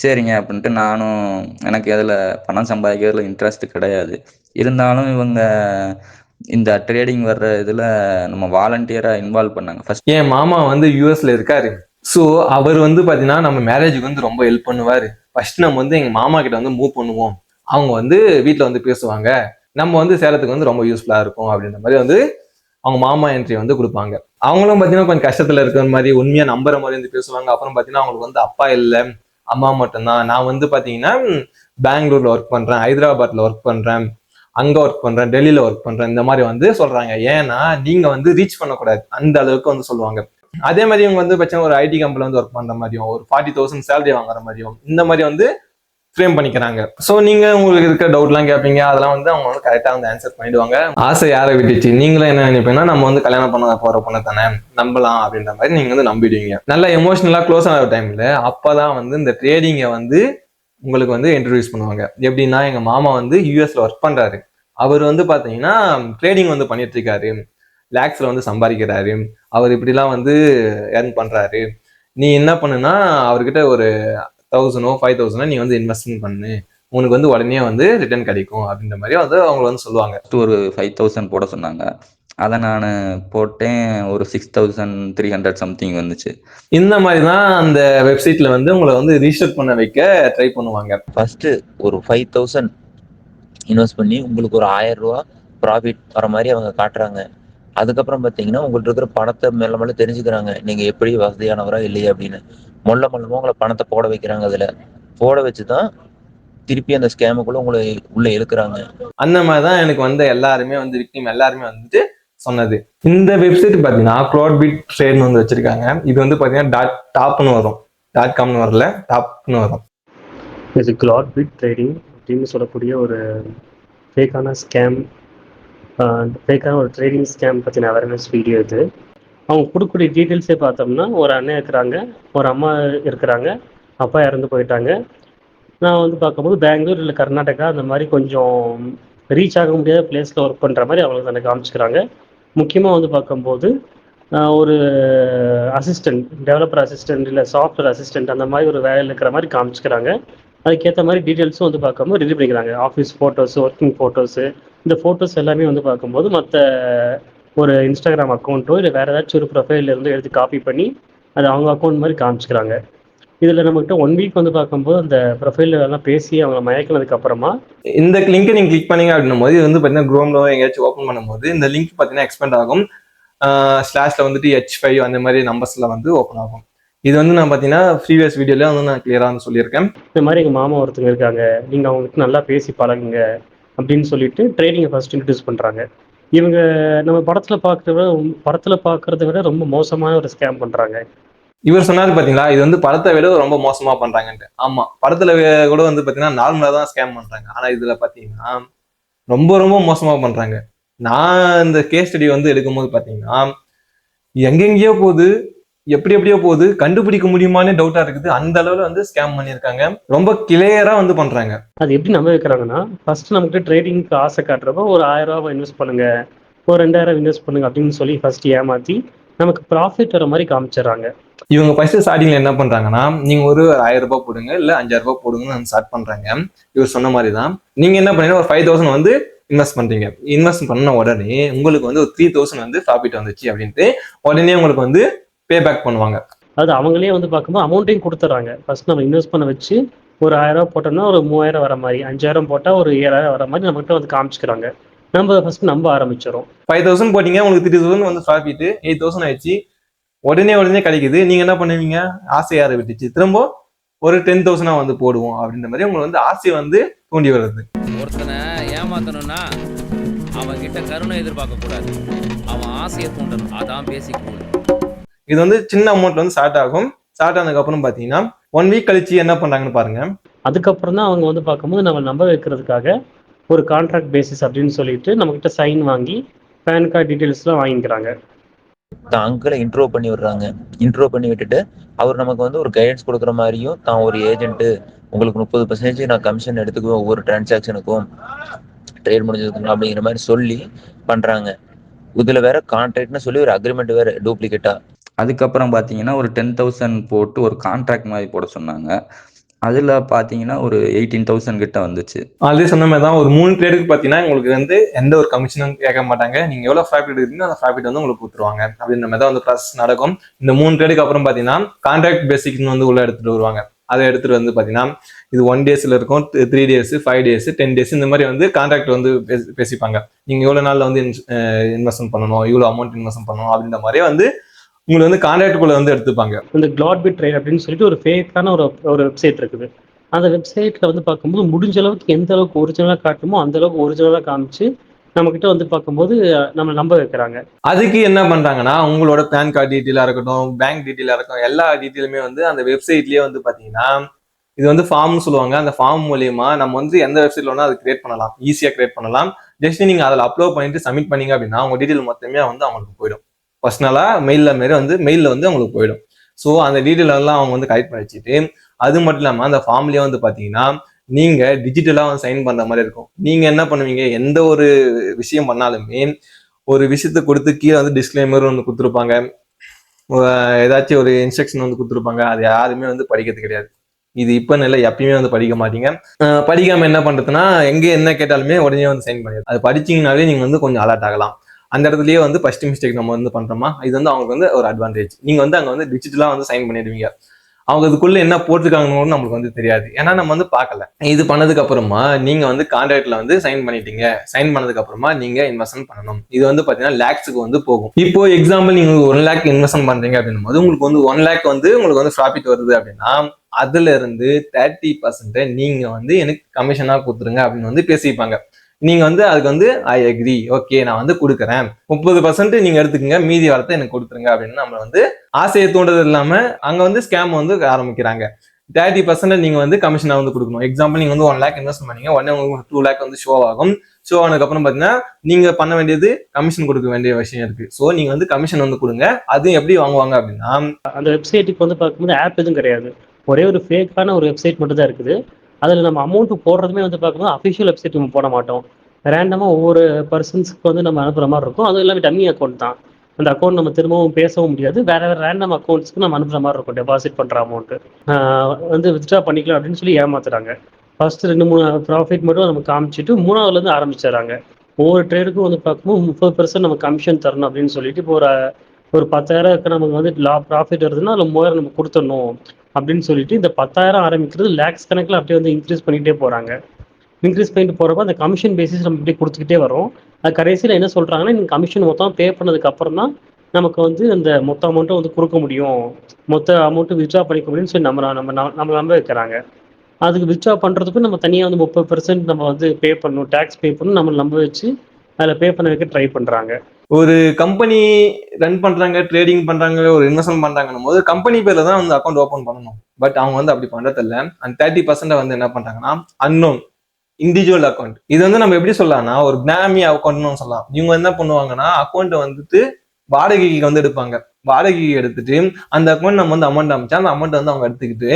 சரிங்க அப்படின்ட்டு நானும், எனக்கு அதில் பணம் சம்பாதிக்கிறதுல இன்ட்ரெஸ்ட் கிடையாது. இருந்தாலும் இவங்க இந்த ட்ரேடிங் வர்ற இதில் நம்ம வாலண்டியராக இன்வால்வ் பண்ணாங்க. ஃபர்ஸ்ட் என் மாமா வந்து யூஎஸ்ல இருக்காரு. ஸோ அவர் வந்து பார்த்தீங்கன்னா நம்ம மேரேஜுக்கு வந்து ரொம்ப ஹெல்ப் பண்ணுவார். ஃபர்ஸ்ட் நம்ம வந்து எங்கள் மாமா கிட்ட வந்து மூவ் பண்ணுவோம், அவங்க வந்து வீட்டில் வந்து பேசுவாங்க, நம்ம வந்து சேலத்துக்கு வந்து ரொம்ப யூஸ்ஃபுல்லாக இருக்கும் அப்படின்ற மாதிரி வந்து அவங்க மாமா என்ட்ரி வந்து கொடுப்பாங்க. அவங்களும் பார்த்தீங்கன்னா கொஞ்சம் கஷ்டத்தில் இருக்கிற மாதிரி உண்மையாக நம்புற மாதிரி வந்து பேசுவாங்க. அப்புறம் பார்த்தீங்கன்னா அவங்களுக்கு வந்து அப்பா இல்லை, அம்மா மட்டும்தான், நான் வந்து பார்த்தீங்கன்னா பெங்களூர்ல ஒர்க் பண்ணுறேன், ஹைதராபாத்ல ஒர்க் பண்ணுறேன், அங்கே ஒர்க் பண்ணுறேன், டெல்லியில் ஒர்க் பண்ணுறேன், இந்த மாதிரி வந்து சொல்கிறாங்க. ஏன்னா நீங்கள் வந்து ரீச் பண்ணக்கூடாது அந்த அளவுக்கு வந்து சொல்லுவாங்க. அதே மாதிரி இவங்க வந்து பார்த்தீங்கன்னா ஒரு ஐடி கம்பெனியில் வந்து ஒர்க் பண்ணுற மாதிரியும், ஒரு 40,000 சேலரி வாங்குற மாதிரியும் இந்த மாதிரி வந்து ஃப்ரேம் பண்ணிக்கிறாங்க. ஸோ நீங்கள் உங்களுக்கு இருக்க டவுட்லாம் கேட்பீங்க, அதெல்லாம் வந்து அவங்க வந்து கரெக்டாக வந்து ஆன்சர் பண்ணிடுவாங்க. ஆசை யாரை விட்டுச்சு, நீங்களும் என்ன நினைப்பீங்கன்னா நம்ம வந்து கல்யாணம் பண்ண போகிற பொண்ணை தானே நம்பலாம் அப்படின்ற மாதிரி நீங்கள் வந்து நம்பிடுவீங்க. நல்லா எமோஷனலாக க்ளோஸ் ஆகிற டைமில் அப்போ தான் வந்து இந்த ட்ரேடிங்கை வந்து உங்களுக்கு வந்து இன்ட்ரடியூஸ் பண்ணுவாங்க. எப்படின்னா எங்கள் மாமா வந்து யூஎஸ்ல ஒர்க் பண்ணுறாரு, அவர் வந்து பார்த்தீங்கன்னா ட்ரேடிங் வந்து பண்ணிட்டு இருக்காரு, லேக்ஸ்ல வந்து சம்பாதிக்கிறாரு, அவர் இப்படிலாம் வந்து ஏர்ன் பண்றாரு, நீ என்ன பண்ணுனா அவர்கிட்ட ஒரு 1000 5,000 நீ வந்து இன்வெஸ்ட்மெண்ட் பண்ணு, உனக்கு வந்து உடனே வந்து ரிட்டர்ன் கிடைக்கும் அப்படின்ற மாதிரி வந்து அவங்க வந்து சொல்லுவாங்க. ஒரு 5,000 போட சொன்னாங்க, அதை நான் போட்டேன், ஒரு 6,300 சம்திங் வந்துச்சு. இந்த மாதிரி தான் அந்த வெப்சைட்ல வந்து உங்களை வந்து ரிஜிஸ்டர் பண்ண வைக்க ட்ரை பண்ணுவாங்க. ஃபர்ஸ்ட் ஒரு 5,000 இன்வெஸ்ட் பண்ணி உங்களுக்கு ஒரு 1000 ரூபா ப்ராஃபிட் வர மாதிரி அவங்க காட்டுறாங்க. அதுக்கப்புறம் பார்த்தீங்கன்னா உங்கள்ட்ட இருக்கிற பணத்தை மெல்ல தெரிஞ்சுக்கிறாங்க, நீங்க எப்படி வசதியானவரா இல்லையா அப்படின்னு. மொல்லமா உங்களை பணத்தை போட வைக்கிறாங்க. அதுல போட வச்சுதான் திருப்பி அந்த ஸ்கேமுக்குள்ள உங்களை உள்ள இழுக்கிறாங்க. அந்த மாதிரி தான் எனக்கு வந்து எல்லாருமே வந்து விக்டிம் எல்லாருமே வந்துட்டு சொன்னது. இந்த வெப்சைட் பார்த்தீங்கன்னா க்ளோட்பிட் ட்ரேட்னு வந்து வச்சிருக்காங்க. இது வந்து பார்த்தீங்கன்னா டாப்னு வரும், .comனு வரல, டாப்னு வரும். இது க்ளாட்பிட் ட்ரேடிங் அப்படின்னு சொல்லக்கூடிய ஒரு ஃபேக்கான ஸ்கேம், ஃபேக்கான ஒரு ட்ரேடிங் ஸ்கேம் பற்றின அவேர்னஸ் வீடியோ இது. அவங்க கொடுக்கக்கூடிய டீட்டெயில்ஸே பார்த்தோம்னா, ஒரு அண்ணன் இருக்கிறாங்க, ஒரு அம்மா இருக்கிறாங்க, அப்பா இறந்து போயிட்டாங்க. நான் வந்து பார்க்கும்போது பெங்களூர் இல்லை கர்நாடகா அந்த மாதிரி கொஞ்சம் ரீச் ஆக முடியாத பிளேஸில் ஒர்க் பண்ணுற மாதிரி அவங்களுக்கு எனக்கு காமிச்சிக்கிறாங்க. முக்கியமாக வந்து பார்க்கும்போது ஒரு அசிஸ்டன்ட், டெவலப்பர் அசிஸ்டன்ட் இல்லை சாஃப்ட்வேர் அசிஸ்டன்ட் அந்த மாதிரி ஒரு வேலையில் இருக்கிற மாதிரி காமிச்சிக்கிறாங்க. அதுக்கேற்ற மாதிரி டீட்டெயில்ஸும் வந்து பார்க்கும்போது ரெடி பண்ணிக்கிறாங்க. ஆஃபீஸ் ஃபோட்டோஸு, ஒர்க்கிங் ஃபோட்டோஸு, இந்த ஃபோட்டோஸ் எல்லாமே வந்து பார்க்கும்போது மற்ற ஒரு இன்ஸ்டாகிராம் அக்கௌண்ட்டோ இல்லை வேறு ஏதாச்சும் ஒரு ப்ரொஃபைல்ல இருந்து எடுத்து காப்பி பண்ணி அது அவங்க அக்கௌண்ட் மாதிரி காமிச்சிக்கிறாங்க. இதில் நம்மகிட்ட 1 வீக் வந்து பார்க்கும்போது அந்த ப்ரொஃபைலில் எல்லாம் பேசி அவங்க மயக்கினதுக்கு அப்புறமா இந்த லிங்கை நீங்கள் கிளிக் பண்ணீங்க அப்படின்னும் போது இது வந்து பார்த்தீங்கன்னா குரோம்ல எங்கேயாச்சும் ஓப்பன் பண்ணும்போது இந்த லிங்க் பார்த்தீங்கன்னா எக்ஸ்பெண்ட் ஆகும். ஸ்லாஷ்ல வந்துட்டு H5 அந்த மாதிரி நம்பர்ஸ்ல வந்து ஓப்பன் ஆகும். இது வந்து நான் பார்த்தீங்கன்னா ப்ரீவியஸ் வீடியோல வந்து நான் கிளியராக வந்து சொல்லியிருக்கேன். இந்த மாதிரி எங்கள் மாமா ஒருத்தங்க இருக்காங்க, நீங்கள் அவங்களுக்கு நல்லா பேசி பழகுங்க அப்படின்னு சொல்லிட்டு ட்ரேடிங்கை ஃபர்ஸ்ட் இன்ட்ரடியூஸ் பண்ணுறாங்க. இவங்க நம்ம படத்தில் பார்க்கறத விட ரொம்ப மோசமான ஒரு ஸ்கேம் பண்ணுறாங்க. இவர் சொன்னாரு பாத்தீங்களா, இது வந்து படத்தை விட ரொம்ப மோசமா பண்றாங்கன்ட்டு. ஆமா, படத்துல கூட வந்து பாத்தீங்கன்னா நார்மலா தான் ஸ்கேம் பண்றாங்க. ஆனா இதுல பாத்தீங்கன்னா ரொம்ப ரொம்ப மோசமா பண்றாங்க. நான் இந்த கேஸ் ஸ்டடி வந்து எடுக்கும்போது பாத்தீங்கன்னா எங்கெங்கயோ போகுது, எப்படியோ போகுது, கண்டுபிடிக்க முடியுமானே டவுட்டா இருக்குது. அந்த அளவுல வந்து ஸ்கேம் பண்ணியிருக்காங்க. ரொம்ப கிளியரா வந்து பண்றாங்க. அது எப்படி நம்ப வைக்கிறாங்கன்னா, ஃபர்ஸ்ட் நமக்கு ட்ரேடிங்க்கு ஆசை காட்டுறப்போ ஒரு 1000 ரூபாய் இன்வெஸ்ட் பண்ணுங்க, ஒரு 2000 இன்வெஸ்ட் பண்ணுங்க அப்படின்னு சொல்லி ஃபர்ஸ்ட் ஏமாத்தி நமக்கு ப்ராஃபிட் வர மாதிரி காமிச்சிடுறாங்க. இவங்க ஃபர்ஸ்ட் ஸ்டார்டிங்ல என்ன பண்றாங்கன்னா, நீங்க ஒரு 1000 ரூபாய் போடுங்க இல்ல 5000 ரூபாய் போடுங்கன்னு ஸ்டார்ட் பண்றாங்க. இவர் சொன்ன மாதிரி தான். நீங்க என்ன பண்ணீங்கன்னா ஒரு 5000 வந்து இன்வெஸ்ட் பண்றீங்க. இன்வெஸ்ட் பண்ண உடனே உங்களுக்கு வந்து ஒரு 3000 வந்து ப்ராஃபிட் வந்துச்சு அப்படின்ட்டு உடனே உங்களுக்கு வந்து பே பேக் பண்ணுவாங்க. அது அவங்களே வந்து பார்க்கும்போது அமௌண்ட்டையும் கொடுத்துட்றாங்க. ஃபர்ஸ்ட் நம்ம இன்வெஸ்ட் பண்ண வச்சு ஒரு 1000 ரூபாய் போட்டோம்னா ஒரு 3000 வர மாதிரி, 5000 போட்டால் ஒரு 7000 வர மாதிரி நம்மகிட்ட வந்து காமிச்சிக்கிறாங்க. நம்ம ஃபர்ஸ்ட் நம்ப ஆரம்பிச்சிடும். 5000 போட்டீங்க, உங்களுக்கு 3000 வந்து ப்ராஃபிட், 8000 ஆயிடுச்சு. உடனே கிடைக்குது. நீங்க என்ன பண்ணுவீங்க, ஆசையார விட்டுச்சு திரும்ப ஒரு 10,000 வந்து போடுவோம் அப்படின்ற மாதிரி உங்களுக்கு வந்து ஆசை வந்து தூண்டி வருது. ஒருத்தனை ஏமாத்தணும்னா அவன் கிட்ட கருணை எதிர்பார்க்க கூடாது, அவன் ஆசையை தூண்டணும். அதான் பேசிக் ரூல். இது வந்து சின்ன அமௌண்ட் வந்து ஸ்டார்ட் ஆகும். ஸ்டார்ட் ஆனதுக்கு அப்புறம் பாத்தீங்கன்னா 1 வீக் கழிச்சு என்ன பண்றாங்கன்னு பாருங்க. அதுக்கப்புறம் தான் அவங்க வந்து பார்க்கும்போது நம்ம நம்ப வைக்கிறதுக்காக ஒரு கான்ட்ராக்ட் பேசிஸ் அப்படின்னு சொல்லிட்டு நம்மகிட்ட சைன் வாங்கி பேன் கார்டு டீட்டெயில்ஸ்லாம் வாங்கிக்கிறாங்க. தான் அங்கிளை இன்ட்ரோ பண்ணி விடுறாங்க. இன்ட்ரோ பண்ணி விட்டுட்டு அவர் நமக்கு வந்து ஒரு கைடன்ஸ் கொடுக்குற மாதிரியும், தான் ஒரு ஏஜென்ட்டு, உங்களுக்கு 30% நான் கமிஷன் எடுத்துக்குவேன் ஒவ்வொரு டிரான்சாக்ஷனுக்கும் ட்ரேட் முடிஞ்சதுக்கு அப்படிங்கிற மாதிரி சொல்லி பண்றாங்க. இதுல வேற கான்ட்ராக்ட்னு சொல்லி ஒரு அக்ரிமெண்ட் வேற டூப்ளிகேட்டா. அதுக்கப்புறம் பார்த்தீங்கன்னா ஒரு 10,000 போட்டு ஒரு கான்ட்ராக்ட் மாதிரி போட சொன்னாங்க. அதில் பார்த்தீங்கன்னா ஒரு 18,000 கிட்ட வந்துச்சு. அதே சொன்ன மாதிரி தான் ஒரு 3 ட்ரேடுக்கு பார்த்தீங்கன்னா உங்களுக்கு வந்து எந்த ஒரு கமிஷனும் கேட்க மாட்டாங்க. நீங்க எவ்வளவு ப்ராஃபிட் எடுக்கிறீங்க அந்த ப்ராஃபிட் வந்து உங்களுக்கு கொடுத்துருவாங்க அப்படின்ற மாதிரி தான் வந்து ப்ராசஸ் நடக்கும். இந்த 3 ட்ரேடுக்கு அப்புறம் பார்த்தீங்கன்னா கான்ட்ராக்ட் பேசிக்னு வந்து உள்ள எடுத்துட்டு வருவாங்க. அதை எடுத்துட்டு வந்து பார்த்தீங்கன்னா இது 1 டேஸ்ல இருக்கும், 3 டேஸ், 5 டேஸ், 10 டேஸ் இந்த மாதிரி வந்து கான்ட்ராக்ட் வந்து பேசிப்பாங்க. நீங்க எவ்வளவு நாள்ல வந்து இன்வெஸ்ட்மெண்ட் பண்ணணும், இவ்வளவு அமௌண்ட் இன்வெஸ்ட் பண்ணணும் அப்படின்ற மாதிரியே வந்து உங்களுக்கு வந்து கான்ட்ராக்டுக்குள்ள வந்து எடுத்துப்பாங்க. இந்த க்ளாட்பிட் ட்ரேட் அப்படின்னு சொல்லிட்டு ஒரு ஃபேக்கான ஒரு வெப்சைட் இருக்குது. அந்த வெப்சைட்ல வந்து பார்க்கும்போது முடிஞ்ச அளவுக்கு எந்த அளவுக்கு ஒரிஜினலாக காட்டுமோ அந்த அளவுக்கு ஒரிஜினலாக காமிச்சு நம்ம கிட்ட வந்து பார்க்கும்போது நம்ம நம்ப வைக்கிறாங்க. அதுக்கு என்ன பண்றாங்கன்னா உங்களோட பேன் கார்டு டீட்டெயிலா இருக்கட்டும், பேங்க் டீட்டெயிலா இருக்கட்டும், எல்லா டீட்டெயிலுமே வந்து அந்த வெப்சைட்லயே வந்து பாத்தீங்கன்னா இது வந்து ஃபார்ம் சொல்லுவாங்க. அந்த ஃபார்ம் மூலியமா நம்ம வந்து எந்த வெப்சைட்ல வேணா அது கிரியேட் பண்ணலாம், ஈஸியா கிரியேட் பண்ணலாம். ஜஸ்ட் நீங்க அதில் அப்லோட் பண்ணிட்டு சப்மிட் பண்ணீங்க அப்படின்னா உங்க டீட்டெயில் மொத்தமே வந்து அவங்களுக்கு போயிடும். பர்சனலா மெயில்ல வந்து அவங்களுக்கு போயிடும். ஸோ அந்த டீட்டெயில் எல்லாம் அவங்க வந்து கலெக்ட் பண்ணி வச்சுட்டு, அது மட்டும் இல்லாம அந்த ஃபார்ம்லயே வந்து பாத்தீங்கன்னா நீங்க டிஜிட்டலா வந்து சைன் பண்ற மாதிரி இருக்கும். நீங்க என்ன பண்ணுவீங்க, எந்த ஒரு விஷயம் பண்ணாலுமே ஒரு விஷயத்தை கொடுத்து கீழே வந்து டிஸ்க்ளைமர் வந்து கொடுத்துருப்பாங்க, ஏதாச்சும் ஒரு இன்ஸ்ட்ரக்ஷன் வந்து கொடுத்துருப்பாங்க. அது யாருமே வந்து படிக்கிறது கிடையாது. இது இப்ப இல்லை, எப்பயுமே வந்து படிக்க மாட்டீங்க. படிக்காம என்ன பண்றதுன்னா எங்க என்ன கேட்டாலுமே உடனே வந்து சைன் பண்ணிடுது. அது படிச்சீங்கன்னாலே நீங்க வந்து கொஞ்சம் அலர்ட் ஆகலாம். அந்த இடத்துலயே வந்து ஃபர்ஸ்ட் மிஸ்டேக் நம்ம வந்து பண்றோமா, இது வந்து அவங்களுக்கு வந்து ஒரு அட்வான்டேஜ். நீங்க வந்து அங்க வந்து டிஜிட்டலா வந்து சைன் பண்ணிடுவீங்க. அவங்க அதுக்குள்ள என்ன போட்டிருக்காங்கன்னு நம்மளுக்கு வந்து தெரியாது, ஏன்னா நம்ம வந்து பார்க்கல. இது பண்ணதுக்கு அப்புறமா நீங்க வந்து கான்ட்ராக்ட்ல வந்து சைன் பண்ணிட்டீங்க. சைன் பண்ணதுக்கு அப்புறமா நீங்க இன்வெஸ்ட்மெண்ட் பண்ணணும். இது வந்து பாத்தீங்கன்னா லேக்ஸுக்கு வந்து போகும். இப்போ எக்ஸாம்பிள் நீங்க 1 lakh இன்வெஸ்ட்மெண்ட் பண்றீங்க அப்படின்னும் போது உங்களுக்கு வந்து 1 lakh வந்து உங்களுக்கு வந்து ப்ராஃபிட் வருது அப்படின்னா அதுல இருந்து 30% நீங்க வந்து எனக்கு கமிஷனா கொடுத்துருங்க அப்படின்னு வந்து பேசிப்பாங்க. நீங்க வந்து அதுக்கு வந்து ஐ அக்ரி, ஓகே நான் வந்து கொடுக்குறேன், 30% நீங்க எடுத்துக்கங்க, மீதி வரத்தை எனக்கு கொடுத்துருங்க அப்படின்னு நம்ம வந்து ஆசையை தூண்டது இல்லாம அங்க வந்து ஸ்கேம் வந்து ஆரம்பிக்கிறாங்க. 30% நீங்க வந்து கமிஷனா வந்து கொடுக்கணும். எக்ஸாம்பிள் நீங்க வந்து 1 lakh இன்வெஸ்ட் பண்ணீங்க, உடனே உங்களுக்கு 2 lakh வந்து ஷோ ஆகும். ஷோ ஆனதுக்கு அப்புறம் பாத்தீங்கன்னா நீங்க பண்ண வேண்டியது கமிஷன் கொடுக்க வேண்டிய விஷயம் இருக்கு. ஸோ நீங்க வந்து கமிஷன் வந்து கொடுங்க. அது எப்படி வாங்குவாங்க அப்படின்னா, அந்த வெப்சைட்டுக்கு வந்து பார்க்கும்போது ஆப் எதுவும் கிடையாது, ஒரே ஒரு ஃபேக்கான ஒரு வெப்சைட் மட்டும் தான் இருக்குது. அதில் நம்ம அமௌண்ட் போடுறதுமே வந்து பார்க்கும்போது அஃபிஷியல் வெப்சைட் நம்ம போட மாட்டோம். ரேண்டமாக ஒவ்வொரு பர்சன்ஸ்க்கு வந்து நம்ம அனுப்புகிற மாதிரி இருக்கும். அதுவும் எல்லாமே டம்மி அக்கௌண்ட் தான். அந்த அக்கௌண்ட் நம்ம திரும்பவும் பேசவும் முடியாது. வேற வேற ரேண்டம் அக்கௌண்ட்ஸ்க்கு நம்ம அனுப்புகிற மாதிரி இருக்கும். டெபாசிட் பண்ணுற அமௌண்ட்டு வந்து வித்ட்ரா பண்ணிக்கலாம் அப்படின்னு சொல்லி ஏமாத்துறாங்க. ஃபர்ஸ்ட் 2-3 ப்ராஃபிட் மட்டும் நம்ம காமிச்சிட்டு 3ஆவதுலேருந்து ஆரம்பிச்சிடறாங்க. ஒவ்வொரு ட்ரேடுக்கும் வந்து பார்க்கும்போது 30% நம்ம கமிஷன் தரணும் அப்படின்னு சொல்லிட்டு, இப்போ ஒரு 10,000 நமக்கு வந்து ப்ராஃபிட் வருதுன்னா அதில் 3,000 நம்ம கொடுத்துடணும் அப்படின்னு சொல்லிட்டு இந்த 10,000 ஆரம்பிக்கிறது லேக்ஸ் கணக்கில் அப்படியே வந்து இன்க்ரீஸ் பண்ணிகிட்டே போகிறாங்க. இன்க்ரீஸ் பண்ணிட்டு போகிறப்ப அந்த கமிஷன் பேசிஸ் நம்ம இப்படி கொடுத்துக்கிட்டே வரோம். அது கடைசியில் என்ன சொல்கிறாங்கன்னா, நீங்கள் கமிஷன் மொத்தம் பே பண்ணதுக்கு அப்புறம் தான் நமக்கு வந்து அந்த மொத்த அமௌண்ட்டும் வந்து கொடுக்க முடியும், மொத்த அமௌண்ட்டு வித்ட்ரா பண்ணிக்க முடியும்னு சொல்லி நம்ம நம்ப வைக்கிறாங்க. அதுக்கு வித்ட்ரா பண்ணுறதுக்கும் நம்ம தனியாக வந்து 30% நம்ம வந்து பே பண்ணணும், டேக்ஸ் பே பண்ணணும், நம்ம நம்ப வச்சு அதில் பே பண்ண வைக்க ட்ரை பண்ணுறாங்க. ஒரு கம்பெனி ரன் பண்றாங்க, ட்ரேடிங் பண்றாங்க, ஒரு இன்வெஸ்ட்மெண்ட் பண்றாங்கன்னும் போது கம்பெனி பேர்ல தான் வந்து அக்கௌண்ட் ஓப்பன் பண்ணணும். பட் அவங்க வந்து அப்படி பண்றது இல்ல. அந்த 30% வந்து என்ன பண்றாங்கன்னா அன்னோன் இண்டிவிஜுவல் அக்கௌண்ட். இது வந்து நம்ம எப்படி சொல்லலாம்னா ஒரு பினாமி அக்கௌண்ட்னு சொல்லலாம். இவங்க என்ன பண்ணுவாங்கன்னா அக்கௌண்ட்டை வந்துட்டு வாடகைக்கு வந்து எடுப்பாங்க. வாடகைக்கு எடுத்துட்டு அந்த அக்கௌண்ட் நம்ம வந்து அமௌண்ட் அமைச்சா அந்த அமௌண்ட் வந்து அவங்க எடுத்துக்கிட்டு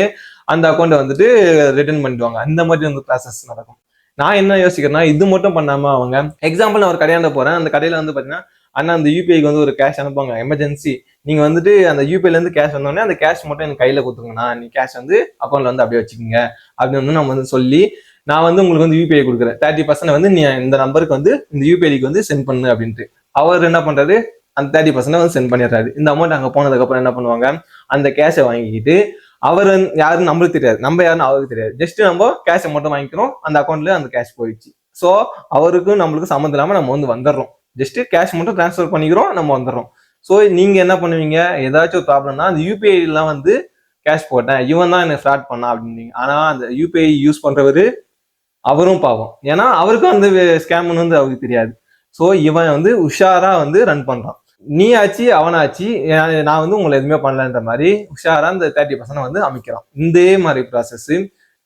அந்த அக்கௌண்ட்டை வந்துட்டு ரிட்டர்ன் பண்ணிடுவாங்க. அந்த மாதிரி வந்து ப்ராசஸ் நடக்கும். நான் என்ன யோசிக்கிறேன்னா இது மட்டும் பண்ணாம அவங்க எக்ஸாம்பிள் நான் ஒரு கடையாண்ட போறேன், அந்த கடையில வந்து பாத்தீங்கன்னா அண்ணா அந்த யூபிஐக்கு வந்து ஒரு கேஷ் அனுப்புவாங்க எமர்ஜென்சி, நீங்க வந்துட்டு அந்த யூபிஐல இருந்து கேஷ் வந்தோடனே அந்த கேஷ் மட்டும் எனக்கு கையில கொடுத்துருங்கண்ணா, நீ கேஷ் வந்து அக்கௌண்ட்ல வந்து அப்படியே வச்சுக்கோங்க அப்படின்னு வந்து நம்ம வந்து சொல்லி நான் வந்து உங்களுக்கு வந்து யூபிஐ கொடுக்குறேன், 30% வந்து நீ இந்த நம்பருக்கு வந்து இந்த யூபிஐக்கு வந்து சென்ட் பண்ணு அப்படின்ட்டு. அவர் என்ன பண்றாரு, அந்த 30% வந்து சென்ட் பண்ணிடுறாரு. இந்த அமௌண்ட் அங்க போனதுக்கு அப்புறம் என்ன பண்ணுவாங்க, அந்த கேஷை வாங்கிக்கிட்டு அவர் யாருன்னு நம்மளுக்கு தெரியாது, நம்ம யாருன்னு அவருக்கு தெரியாது, ஜஸ்ட் நம்ம கேஷை மட்டும் வாங்கிக்கிறோம், அந்த அக்கௌண்ட்ல அந்த கேஷ் போயிடுச்சு. ஸோ அவருக்கும் நம்மளுக்கு சம்மந்தம் இல்லாம நம்ம வந்து வந்துடுறோம், ஜஸ்ட் கேஷ் மட்டும் டிரான்ஸ்ஃபர் பண்ணிக்கிறோம், நம்ம வந்துடுறோம். ஸோ நீங்க என்ன பண்ணுவீங்க, ஏதாச்சும் ஒரு ப்ராப்ளம்னா அந்த யூபிஐ எல்லாம் வந்து கேஷ் போட்டேன், இவன் தான் என்ன ஃப்ராட் பண்ணா அப்படின்னு. ஆனா அந்த யூபிஐ யூஸ் பண்றவரு அவரும் பாவம், ஏன்னா அவருக்கும் அந்த ஸ்கேம்னு வந்து அவருக்கு தெரியாது. ஸோ இவன் வந்து உஷாரா வந்து ரன் பண்றான். நீ ஆச்சு அவனாச்சு நான் வந்து உங்களை எதுவுமே பண்ணலன்ற மாதிரி உஷாரா இந்த 30% வந்து அமைக்கிறான். இதே மாதிரி ப்ராசஸ்